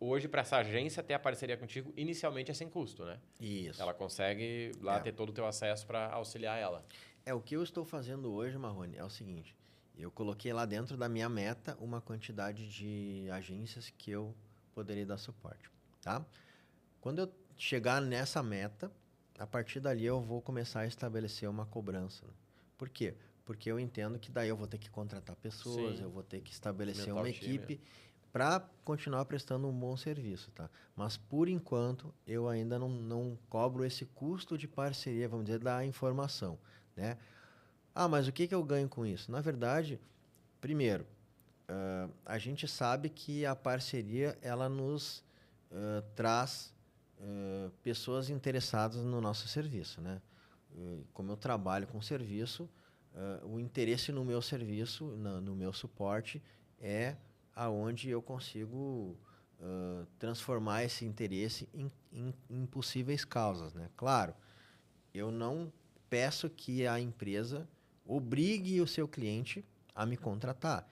Hoje, para essa agência ter a parceria contigo, inicialmente é sem custo, né? Isso. Ela consegue lá ter todo o teu acesso para auxiliar ela. O que eu estou fazendo hoje, Marrone, é o seguinte. Eu coloquei lá dentro da minha meta uma quantidade de agências que eu poderia dar suporte, tá? Quando eu chegar nessa meta, a partir dali eu vou começar a estabelecer uma cobrança. Né? Por quê? Porque eu entendo que daí eu vou ter que contratar pessoas, eu vou ter que estabelecer uma equipe para continuar prestando um bom serviço, tá? Mas, por enquanto, eu ainda não cobro esse custo de parceria, vamos dizer, da informação, né? Mas o que eu ganho com isso? Na verdade, primeiro, a gente sabe que a parceria, ela nos traz pessoas interessadas no nosso serviço, né? Como eu trabalho com serviço, o interesse no meu serviço, no meu suporte, é aonde eu consigo transformar esse interesse em possíveis causas, né? Claro, eu não peço que a empresa obrigue o seu cliente a me contratar.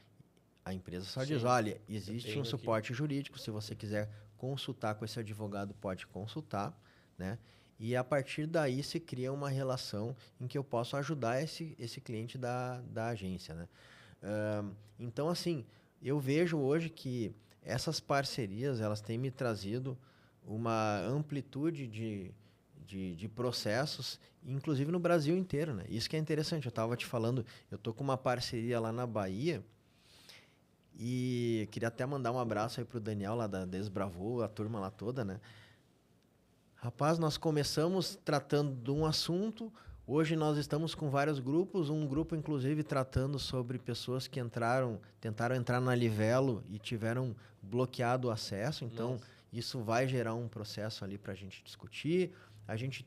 A empresa só diz, olha, existe um suporte jurídico, se você quiser consultar com esse advogado, pode consultar, né? E a partir daí se cria uma relação em que eu posso ajudar esse cliente da agência, né? Então, assim, eu vejo hoje que essas parcerias, elas têm me trazido uma amplitude de processos, inclusive no Brasil inteiro, né? Isso que é interessante. Eu estava te falando, eu tô com uma parceria lá na Bahia E queria até mandar um abraço aí pro Daniel lá da Desbravou, a turma lá toda, né? Rapaz, nós começamos tratando de um assunto, hoje nós estamos com vários grupos, um grupo inclusive tratando sobre pessoas que tentaram entrar na Livelo e tiveram bloqueado o acesso, então isso vai gerar um processo ali para a gente discutir. A gente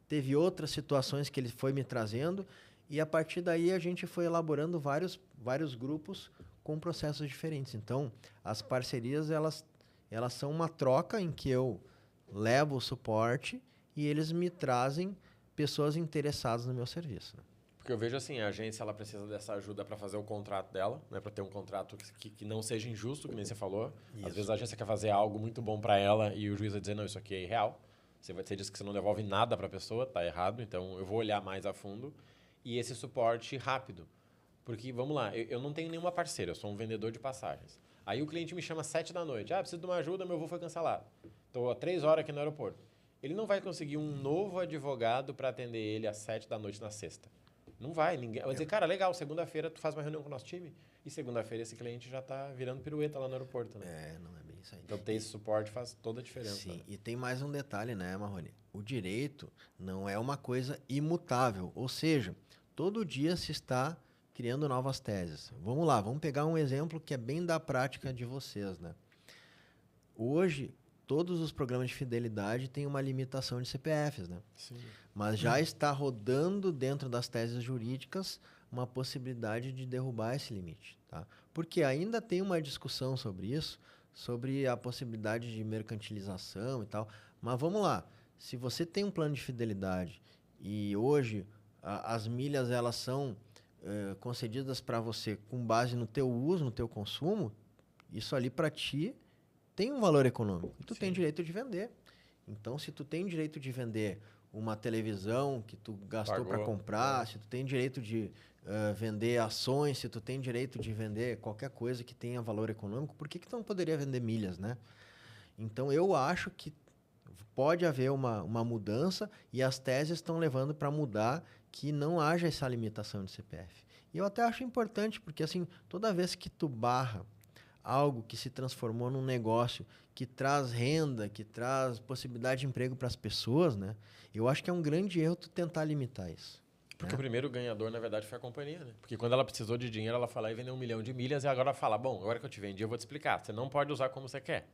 teve outras situações que ele foi me trazendo e a partir daí a gente foi elaborando vários grupos com processos diferentes. Então, as parcerias, elas são uma troca em que eu levo o suporte e eles me trazem pessoas interessadas no meu serviço. Porque eu vejo assim, a agência ela precisa dessa ajuda para fazer o contrato dela, né, para ter um contrato que não seja injusto, que nem você falou. Isso. Às vezes a agência quer fazer algo muito bom para ela e o juiz vai dizer, não, isso aqui é irreal. Você diz que você não devolve nada para a pessoa, tá errado, então eu vou olhar mais a fundo. E esse suporte rápido. Porque, vamos lá, eu não tenho nenhuma parceira, eu sou um vendedor de passagens. Aí o cliente me chama às 7 da noite. Preciso de uma ajuda, meu voo foi cancelado. Estou há 3 horas aqui no aeroporto. Ele não vai conseguir um novo advogado para atender ele às 7 da noite na sexta. Não vai, ninguém. Vai dizer, cara, legal, segunda-feira tu faz uma reunião com o nosso time e segunda-feira esse cliente já está virando pirueta lá no aeroporto, né? Não é bem isso aí. Então ter esse suporte faz toda a diferença. Sim, né? E tem mais um detalhe, né, Marrone? O direito não é uma coisa imutável, ou seja, todo dia se está criando novas teses. Vamos lá, vamos pegar um exemplo que é bem da prática de vocês, né? Hoje, todos os programas de fidelidade têm uma limitação de CPFs, né? Sim. Mas já está rodando dentro das teses jurídicas uma possibilidade de derrubar esse limite, tá? Porque ainda tem uma discussão sobre isso, sobre a possibilidade de mercantilização e tal. Mas vamos lá, se você tem um plano de fidelidade e hoje as milhas elas são concedidas para você com base no teu uso, no teu consumo, isso ali para ti tem um valor econômico. E tu tem direito de vender. Então, se tu tem direito de vender uma televisão que tu gastou para comprar, se tu tem direito de vender ações, se tu tem direito de vender qualquer coisa que tenha valor econômico, por que tu não poderia vender milhas, né? Então, eu acho que pode haver uma mudança e as teses estão levando para mudar que não haja essa limitação de CPF. E eu até acho importante, porque assim, toda vez que tu barra algo que se transformou num negócio que traz renda, que traz possibilidade de emprego para as pessoas, né? Eu acho que é um grande erro tu tentar limitar isso. Porque o primeiro ganhador, na verdade, foi a companhia, né? Porque quando ela precisou de dinheiro, ela foi lá e vendeu 1 milhão de milhas e agora fala, bom, agora que eu te vendi, eu vou te explicar. Você não pode usar como você quer.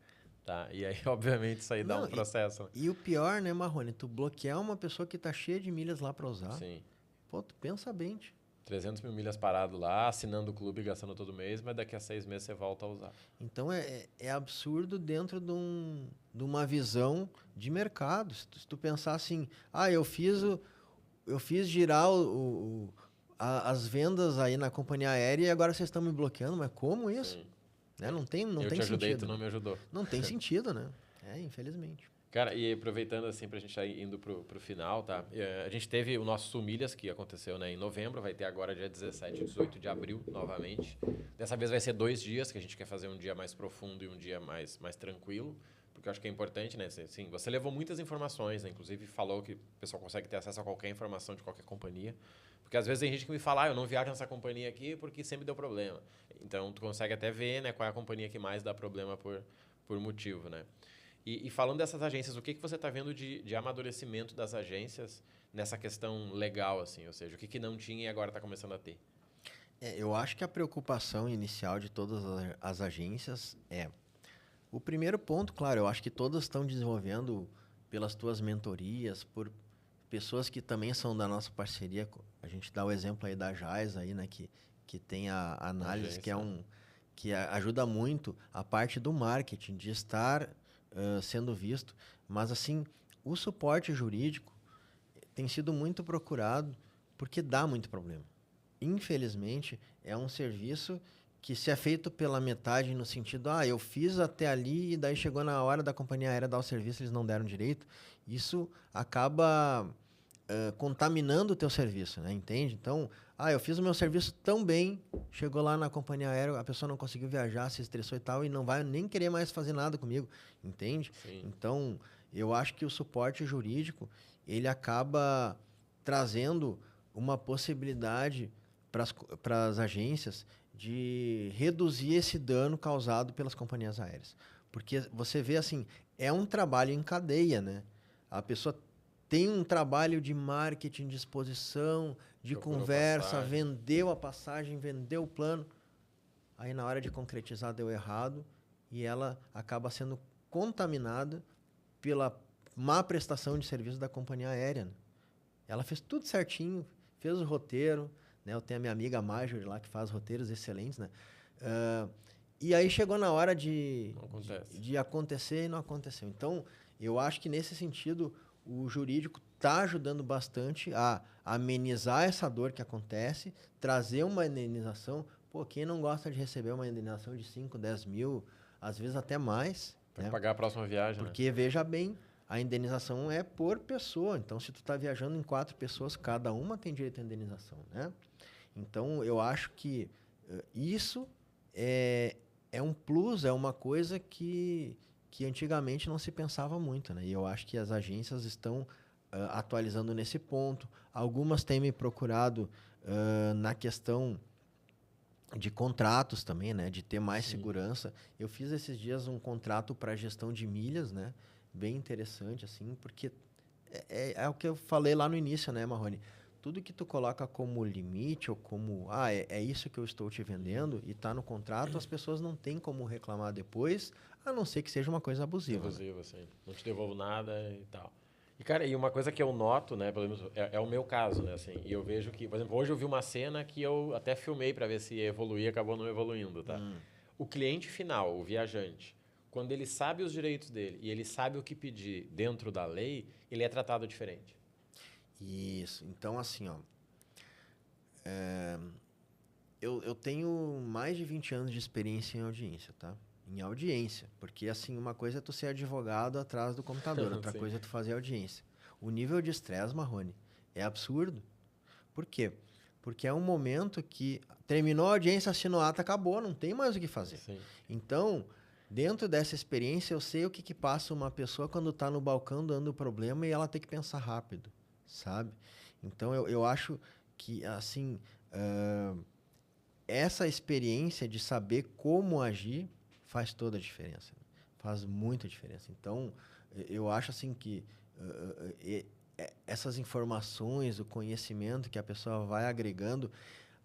Tá? E aí, obviamente, isso aí dá um processo. E o pior, né, Marrone? Tu bloquear uma pessoa que tá cheia de milhas lá para usar. Sim. Pô, tu pensa bem. 300 mil milhas parado lá, assinando o clube, gastando todo mês, mas daqui a 6 meses você volta a usar. Então, é absurdo dentro de uma visão de mercado. Se tu pensar assim, eu fiz girar as vendas aí na companhia aérea e agora vocês estão me bloqueando, mas como isso? Né? Não tem sentido. Eu te ajudei, tu não me ajudou. Não tem sentido, né? Infelizmente. Cara, e aproveitando assim pra gente ir indo pro final, tá? A gente teve o nosso Sul Milhas, que aconteceu, né, em novembro, vai ter agora dia 17 e 18 de abril, novamente. Dessa vez vai ser 2 dias, que a gente quer fazer um dia mais profundo e um dia mais tranquilo, porque eu acho que é importante, né? Assim, você levou muitas informações, né? Inclusive falou que o pessoal consegue ter acesso a qualquer informação de qualquer companhia. Porque às vezes tem gente que me fala, eu não viajo nessa companhia aqui porque sempre deu problema. Então, tu consegue até ver, né, qual é a companhia que mais dá problema por motivo, né? E falando dessas agências, o que você está vendo de amadurecimento das agências nessa questão legal, assim? Ou seja, o que não tinha e agora está começando a ter? Eu acho que a preocupação inicial de todas as agências é... O primeiro ponto, claro, eu acho que todas estão desenvolvendo pelas tuas mentorias, por pessoas que também são da nossa parceria. A gente dá o exemplo aí da Jais, aí, né, que tem a análise, que ajuda muito a parte do marketing, de estar... sendo visto, mas assim, o suporte jurídico tem sido muito procurado porque dá muito problema. Infelizmente, é um serviço que se é feito pela metade no sentido, eu fiz até ali e daí chegou na hora da companhia aérea dar o serviço, eles não deram direito, isso acaba contaminando o teu serviço, né? Entende? Então, eu fiz o meu serviço tão bem, chegou lá na companhia aérea, a pessoa não conseguiu viajar, se estressou e tal, e não vai nem querer mais fazer nada comigo, entende? Sim. Então, eu acho que o suporte jurídico, ele acaba trazendo uma possibilidade para as agências de reduzir esse dano causado pelas companhias aéreas. Porque você vê assim, é um trabalho em cadeia, né? A pessoa tem um trabalho de marketing, de exposição, de Procurou conversa, passagem. vendeu a passagem, vendeu o plano. Aí na hora de concretizar deu errado e ela acaba sendo contaminada pela má prestação de serviço da companhia aérea, né? Ela fez tudo certinho, fez o roteiro, né? Eu tenho a minha amiga Marjorie lá que faz roteiros excelentes, né? E aí chegou na hora de acontecer e não aconteceu. Então, eu acho que nesse sentido o jurídico está ajudando bastante a amenizar essa dor que acontece, trazer uma indenização. Pô, quem não gosta de receber uma indenização de 5, 10 mil, às vezes até mais, Para né? pagar a próxima viagem, Porque, veja bem, a indenização é por pessoa. Então, se tu está viajando em 4 pessoas, cada uma tem direito à indenização, né? Então, eu acho que isso é um plus, é uma coisa que antigamente não se pensava muito, né? E eu acho que as agências estão atualizando nesse ponto. Algumas têm me procurado na questão de contratos também, né? De ter mais segurança. Eu fiz esses dias um contrato para gestão de milhas, né? Bem interessante, assim, porque é o que eu falei lá no início, né, Marrone? Tudo que tu coloca como limite ou como, é isso que eu estou te vendendo e está no contrato, as pessoas não têm como reclamar depois, a não ser que seja uma coisa abusiva. Abusiva, né? Sim. Não te devolvo nada e tal. E, cara, e uma coisa que eu noto, né, pelo menos é o meu caso, né, assim, e eu vejo que, por exemplo, hoje eu vi uma cena que eu até filmei para ver se ia evoluir e acabou não evoluindo, tá? O cliente final, o viajante, quando ele sabe os direitos dele e ele sabe o que pedir dentro da lei, ele é tratado diferente. Isso. Então, assim, ó, eu tenho mais de 20 anos de experiência em audiência, tá? Em audiência. Porque, assim, uma coisa é tu ser advogado atrás do computador, outra coisa é tu fazer audiência. O nível de estresse, Marrone, é absurdo. Por quê? Porque é um momento que terminou a audiência, assinou a ata, acabou, não tem mais o que fazer. Sim. Então, dentro dessa experiência, eu sei o que passa uma pessoa quando está no balcão dando o problema e ela tem que pensar rápido, sabe? Então, eu acho que, assim, essa experiência de saber como agir faz toda a diferença. Faz muita diferença. Então, eu acho, assim, que essas informações, o conhecimento que a pessoa vai agregando,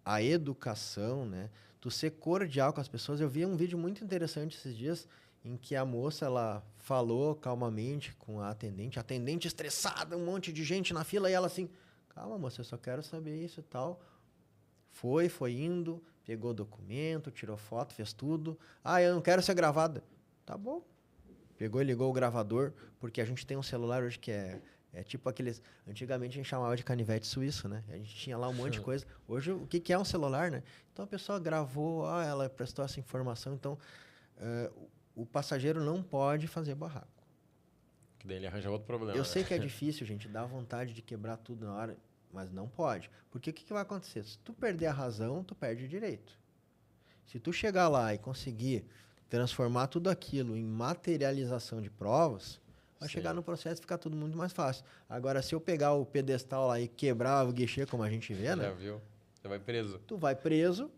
a educação, né? Tu ser cordial com as pessoas. Eu vi um vídeo muito interessante esses dias em que a moça, ela falou calmamente com a atendente estressada, um monte de gente na fila, e ela assim, calma, moça, eu só quero saber isso e tal. Foi indo, pegou documento, tirou foto, fez tudo. Eu não quero ser gravada. Tá bom. Pegou e ligou o gravador, porque a gente tem um celular hoje que é tipo aqueles... Antigamente a gente chamava de canivete suíço, né? A gente tinha lá um monte de coisa. Hoje, o que é um celular, né? Então, a pessoa gravou, ela prestou essa informação. Então, o passageiro não pode fazer barraco. Que daí ele arranja outro problema. Eu sei que é difícil, gente, dá vontade de quebrar tudo na hora, mas não pode. Porque o que vai acontecer? Se tu perder a razão, tu perde o direito. Se tu chegar lá e conseguir transformar tudo aquilo em materialização de provas, vai chegar no processo e ficar tudo muito mais fácil. Agora, se eu pegar o pedestal lá e quebrar o guichê, como a gente vê, né? Já viu? Você vai preso. Tu vai preso,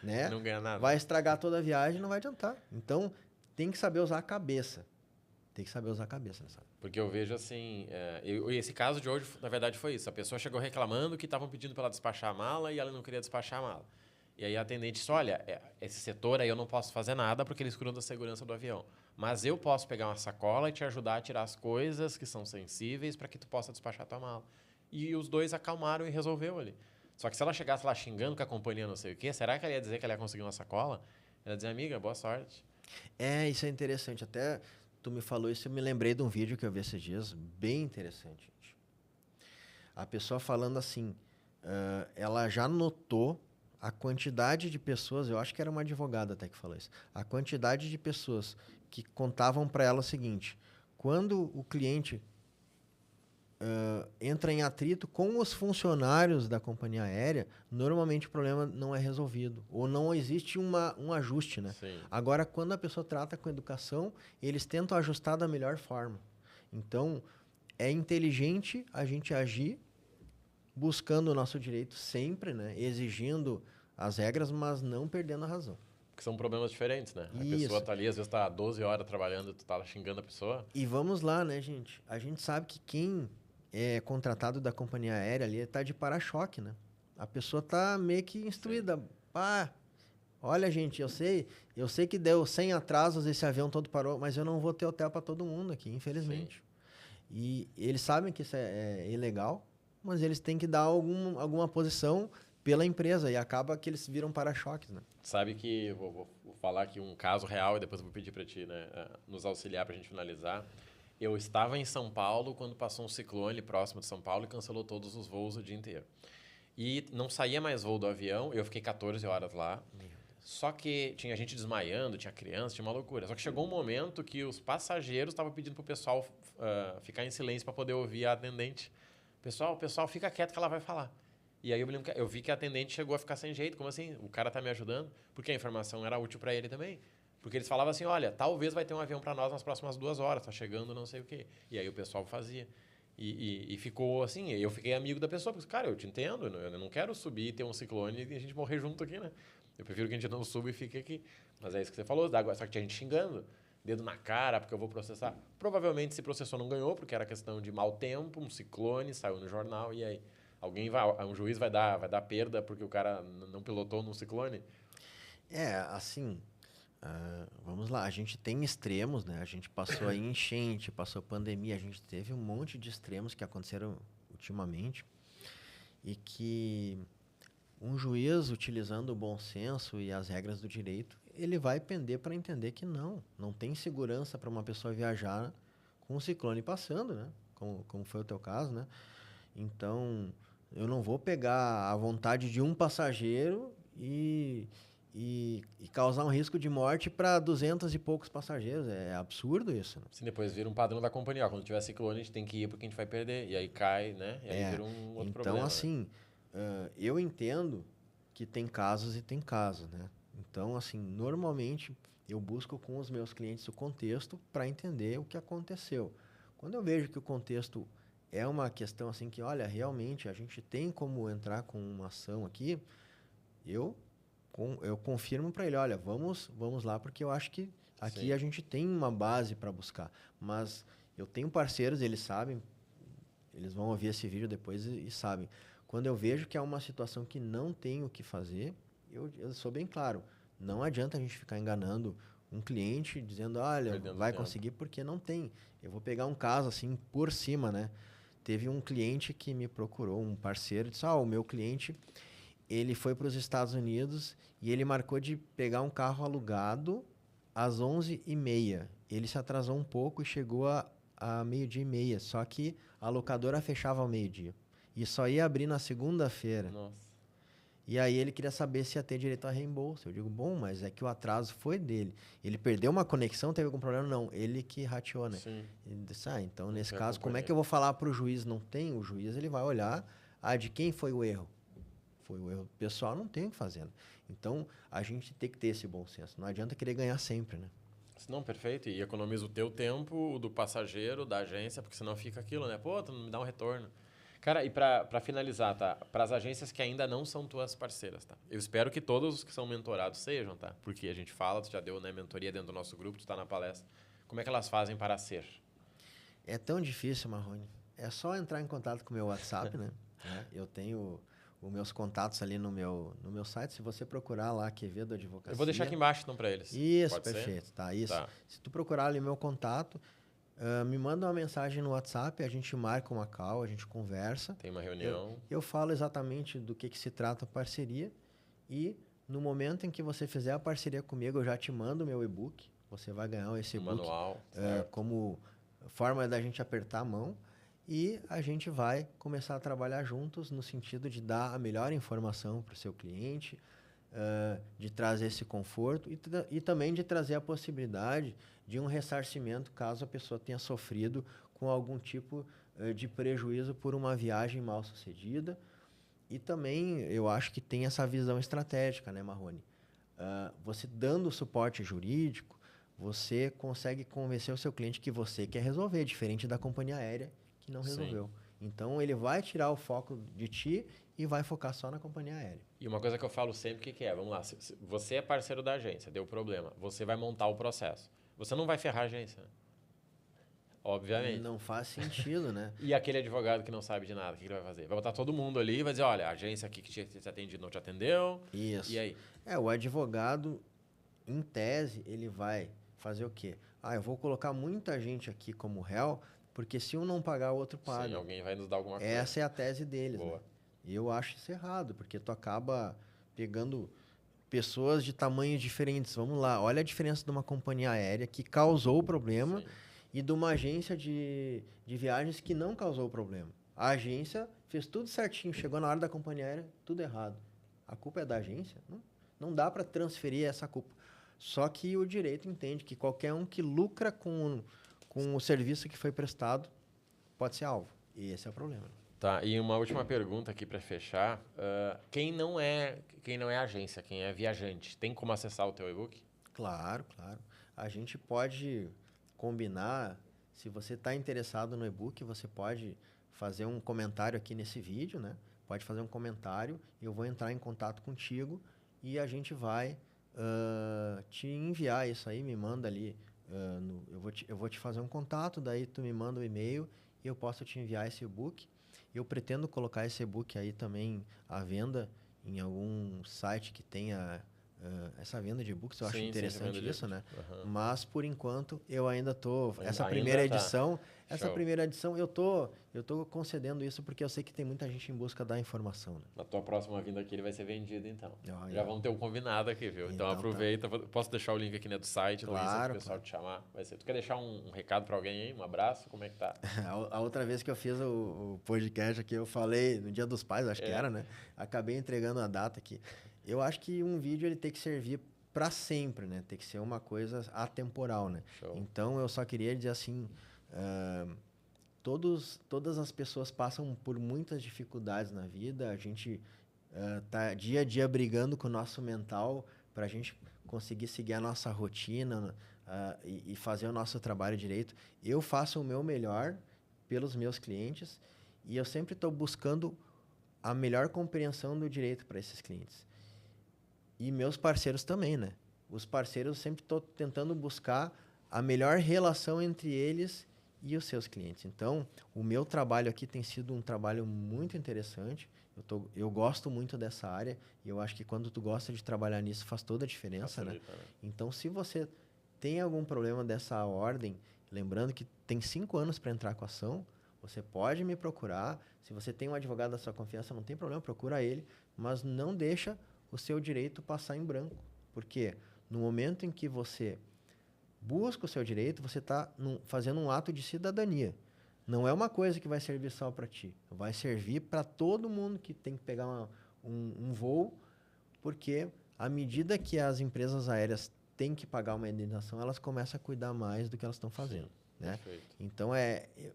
né? Não ganha nada. Vai estragar toda a viagem, não vai adiantar. Então, tem que saber usar a cabeça. Tem que saber usar a cabeça, sabe? Porque eu vejo assim... esse caso de hoje, na verdade, foi isso. A pessoa chegou reclamando que estavam pedindo para ela despachar a mala e ela não queria despachar a mala. E aí a atendente disse, olha, esse setor aí eu não posso fazer nada porque eles cuidam da segurança do avião. Mas eu posso pegar uma sacola e te ajudar a tirar as coisas que são sensíveis para que tu possa despachar a tua mala. E os dois acalmaram e resolveu ali. Só que se ela chegasse lá xingando com a companhia não sei o quê, será que ela ia dizer que ela ia conseguir uma sacola? Ela ia dizer, amiga, boa sorte. Isso é interessante. Até tu me falou isso, eu me lembrei de um vídeo que eu vi esses dias, bem interessante, gente. A pessoa falando assim, ela já notou a quantidade de pessoas, eu acho que era uma advogada até que falou isso, a quantidade de pessoas que contavam para ela o seguinte, quando o cliente entra em atrito com os funcionários da companhia aérea, normalmente o problema não é resolvido, ou não existe um ajuste, né? Sim. Agora, quando a pessoa trata com educação, eles tentam ajustar da melhor forma. Então, é inteligente a gente agir buscando o nosso direito sempre, né? Exigindo as regras, mas não perdendo a razão. Porque são problemas diferentes, né? A Isso. pessoa tá ali, às vezes tá 12 horas trabalhando, tu tá xingando a pessoa. E vamos lá, né, gente? A gente sabe que quem é contratado da companhia aérea ali tá de para-choque, né? A pessoa tá meio que instruída. Ah, olha, gente, eu sei que deu 100 atrasos, esse avião todo parou, mas eu não vou ter hotel para todo mundo aqui, infelizmente. Sim. E eles sabem que isso é ilegal, mas eles têm que dar alguma posição pela empresa e acaba que eles viram para-choques, né? Sabe que vou falar aqui um caso real e depois eu vou pedir para ti, né, nos auxiliar para a gente finalizar. Eu estava em São Paulo quando passou um ciclone próximo de São Paulo e cancelou todos os voos o dia inteiro. E não saía mais voo do avião, eu fiquei 14 horas lá. Só que tinha gente desmaiando, tinha criança, tinha uma loucura. Só que chegou um momento que os passageiros estavam pedindo pro pessoal ficar em silêncio para poder ouvir a atendente. Pessoal, fica quieto que ela vai falar. E aí eu vi que a atendente chegou a ficar sem jeito. Como assim? O cara tá me ajudando? Porque a informação era útil para ele também. Porque eles falavam assim, olha, talvez vai ter um avião para nós nas próximas 2 horas, tá chegando não sei o quê. E aí o pessoal fazia. E ficou assim, eu fiquei amigo da pessoa, porque, cara, eu te entendo, eu não quero subir e ter um ciclone e a gente morrer junto aqui, né? Eu prefiro que a gente não suba e fique aqui. Mas é isso que você falou, só que tinha gente xingando, dedo na cara, porque eu vou processar. Provavelmente se processou não ganhou, porque era questão de mau tempo, um ciclone, saiu no jornal, e aí um juiz vai dar perda porque o cara não pilotou num ciclone? Assim, vamos lá, a gente tem extremos, né? A gente passou aí enchente, passou pandemia, a gente teve um monte de extremos que aconteceram ultimamente e que um juiz, utilizando o bom senso e as regras do direito, ele vai pender para entender que não tem segurança para uma pessoa viajar com um ciclone passando, né? Como foi o teu caso, né? Então, eu não vou pegar a vontade de um passageiro e causar um risco de morte para 200 e poucos passageiros. É absurdo isso. Né? Sim, depois vira um padrão da companhia. Ó, quando tiver ciclone, a gente tem que ir porque a gente vai perder. E aí cai, né? E aí vira um outro problema. Então, assim, eu entendo que tem casos e tem casos, né? Então, assim, normalmente eu busco com os meus clientes o contexto para entender o que aconteceu. Quando eu vejo que o contexto é uma questão assim que, olha, realmente a gente tem como entrar com uma ação aqui, eu confirmo para ele, olha, vamos lá, porque eu acho que aqui Sim. a gente tem uma base para buscar. Mas eu tenho parceiros, eles sabem, eles vão ouvir esse vídeo depois e sabem. Quando eu vejo que é uma situação que não tem o que fazer, eu sou bem claro. Não adianta a gente ficar enganando um cliente dizendo, olha, Perdendo vai tempo. conseguir, porque não tem. Eu vou pegar um caso assim por cima, né? Teve um cliente que me procurou, um parceiro, disse, o meu cliente, ele foi para os Estados Unidos e ele marcou de pegar um carro alugado às 11h30. Ele se atrasou um pouco e chegou a 12h30, só que a locadora fechava ao meio-dia. E só ia abrir na segunda-feira. Nossa. E aí ele queria saber se ia ter direito a reembolso. Eu digo, bom, mas é que o atraso foi dele. Ele perdeu uma conexão, teve algum problema? Não, ele que rateou, né? Sim. Ele disse, então Não nesse foi a caso, como é companhia. que eu vou falar para o juiz? Não tem? O juiz ele vai olhar, de quem foi o erro? Foi o erro do pessoal, não tem o que fazer. Né? Então, a gente tem que ter esse bom senso. Não adianta querer ganhar sempre, né? Não, perfeito. E economiza o teu tempo, o do passageiro, da agência, porque senão fica aquilo, né? Pô, tu não me dá um retorno. Cara, e para finalizar, tá? Para as agências que ainda não são tuas parceiras, tá? Eu espero que todos os que são mentorados sejam, tá? Porque a gente fala, tu já deu, né, mentoria dentro do nosso grupo, tu tá na palestra. Como é que elas fazem para ser? É tão difícil, Marrone. É só entrar em contato com o meu WhatsApp, né? Eu tenho os meus contatos ali no meu site. Se você procurar lá, Quevedo Advocacia... Eu vou deixar aqui embaixo, então, para eles. Isso, Pode perfeito. ser? Tá, isso. Tá. Se tu procurar ali meu contato, me manda uma mensagem no WhatsApp, a gente marca uma call, a gente conversa. Tem uma reunião. Eu falo exatamente do que se trata a parceria e no momento em que você fizer a parceria comigo, eu já te mando o meu e-book. Você vai ganhar esse e-book Manual. como forma da gente apertar a mão e a gente vai começar a trabalhar juntos no sentido de dar a melhor informação para o seu cliente, de trazer esse conforto e também de trazer a possibilidade de um ressarcimento caso a pessoa tenha sofrido com algum tipo de prejuízo por uma viagem mal sucedida. E também eu acho que tem essa visão estratégica, né, Marrone? Você dando suporte jurídico, você consegue convencer o seu cliente que você quer resolver, diferente da companhia aérea que não resolveu. Sim. Então, ele vai tirar o foco de ti e vai focar só na companhia aérea. E uma coisa que eu falo sempre, o que é? Vamos lá, se você é parceiro da agência, deu problema, você vai montar o processo. Você não vai ferrar a agência, né? Obviamente. Não faz sentido, né? E aquele advogado que não sabe de nada, o que ele vai fazer? Vai botar todo mundo ali e vai dizer, olha, a agência aqui que te atende não te atendeu. Isso. E aí? O advogado, em tese, ele vai fazer o quê? Eu vou colocar muita gente aqui como réu, porque se um não pagar, o outro paga. Sim, alguém vai nos dar alguma coisa. Essa é a tese deles. Boa. Né? E eu acho isso errado, porque tu acaba pegando pessoas de tamanhos diferentes. Vamos lá, olha a diferença de uma companhia aérea que causou o problema. Sim. E de uma agência de viagens que não causou o problema. A agência fez tudo certinho, chegou na hora da companhia aérea, tudo errado. A culpa é da agência? Não dá para transferir essa culpa. Só que o direito entende que qualquer um que lucra com o serviço que foi prestado pode ser alvo. E esse é o problema. Tá, e uma última pergunta aqui para fechar. Quem não é agência, quem é viajante, tem como acessar o teu e-book? Claro, claro. A gente pode combinar, se você está interessado no e-book, você pode fazer um comentário aqui nesse vídeo, né? Pode fazer um comentário, eu vou entrar em contato contigo e a gente vai te enviar isso aí, me manda ali, eu vou te fazer um contato, daí tu me manda o e-mail e eu posso te enviar esse e-book. Eu pretendo colocar esse e-book aí também à venda em algum site que tenha essa venda de e-books, eu acho interessante isso, né? Uhum. Mas, por enquanto, eu ainda estou... Essa primeira edição eu tô concedendo isso porque eu sei que tem muita gente em busca da informação. Né? Na tua próxima vinda aqui ele vai ser vendido, então. Já vamos ter um combinado aqui, viu? Então aproveita. Tá. Posso deixar o link aqui, né, do site, claro, para o pessoal te chamar. Vai ser. Tu quer deixar um recado para alguém aí? Um abraço? Como é que tá? A outra vez que eu fiz o podcast aqui, eu falei no Dia dos Pais, acho que era, né? Acabei entregando a data aqui. Eu acho que um vídeo ele tem que servir para sempre, né? Tem que ser uma coisa atemporal, né? Show. Então, eu só queria dizer assim, todas as pessoas passam por muitas dificuldades na vida. A gente tá dia a dia brigando com o nosso mental para a gente conseguir seguir a nossa rotina e fazer o nosso trabalho direito. Eu faço o meu melhor pelos meus clientes e eu sempre estou buscando a melhor compreensão do direito para esses clientes. E meus parceiros também, né? Os parceiros sempre estou tentando buscar a melhor relação entre eles e os seus clientes. Então, o meu trabalho aqui tem sido um trabalho muito interessante. Eu gosto muito dessa área e eu acho que quando tu gosta de trabalhar nisso faz toda a diferença, né? Então, se você tem algum problema dessa ordem, lembrando que tem 5 anos para entrar com a ação, você pode me procurar. Se você tem um advogado da sua confiança, não tem problema, procura ele, mas não deixa o seu direito passar em branco. Porque no momento em que você busca o seu direito, você está fazendo um ato de cidadania. Não é uma coisa que vai servir só para ti. Vai servir para todo mundo que tem que pegar um voo, porque à medida que as empresas aéreas têm que pagar uma indenização, elas começam a cuidar mais do que elas estão fazendo. Né? Então,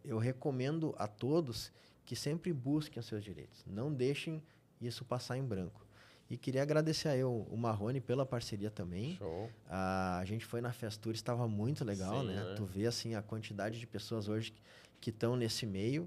eu recomendo a todos que sempre busquem os seus direitos. Não deixem isso passar em branco. E queria agradecer aí o Marrone pela parceria também. Show. A gente foi na Festura, estava muito legal, né? Tu vê assim, a quantidade de pessoas hoje que estão nesse meio.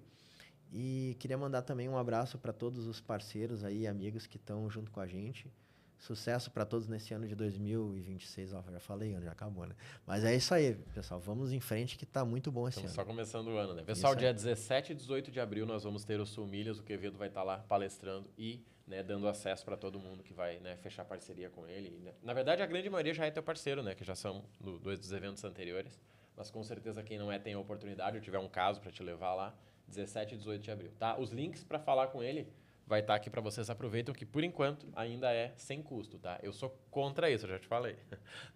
E queria mandar também um abraço para todos os parceiros aí, amigos que estão junto com a gente. Sucesso para todos nesse ano de 2026. Ó, já falei, já acabou, né? Mas é isso aí, pessoal. Vamos em frente que tá muito bom esse ano. Só começando o ano, né? Pessoal, dia 17 e 18 de abril nós vamos ter o Sul Milhas. O Quevedo vai estar lá palestrando e, né, dando acesso para todo mundo que vai, né, fechar parceria com ele. Né? Na verdade, a grande maioria já é teu parceiro, né? Que já são dos eventos anteriores. Mas com certeza quem não é tem a oportunidade, ou tiver um caso para te levar lá, 17 e 18 de abril. Tá? Os links para falar com ele vai estar aqui para vocês. Aproveitam que, por enquanto, ainda é sem custo, tá? Eu sou contra isso, eu já te falei.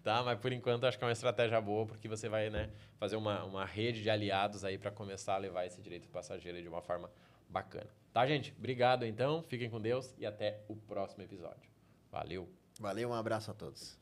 Tá? Mas, por enquanto, acho que é uma estratégia boa, porque você vai, né, fazer uma rede de aliados aí para começar a levar esse direito passageiro de uma forma bacana. Tá, gente? Obrigado, então. Fiquem com Deus e até o próximo episódio. Valeu! Valeu, um abraço a todos.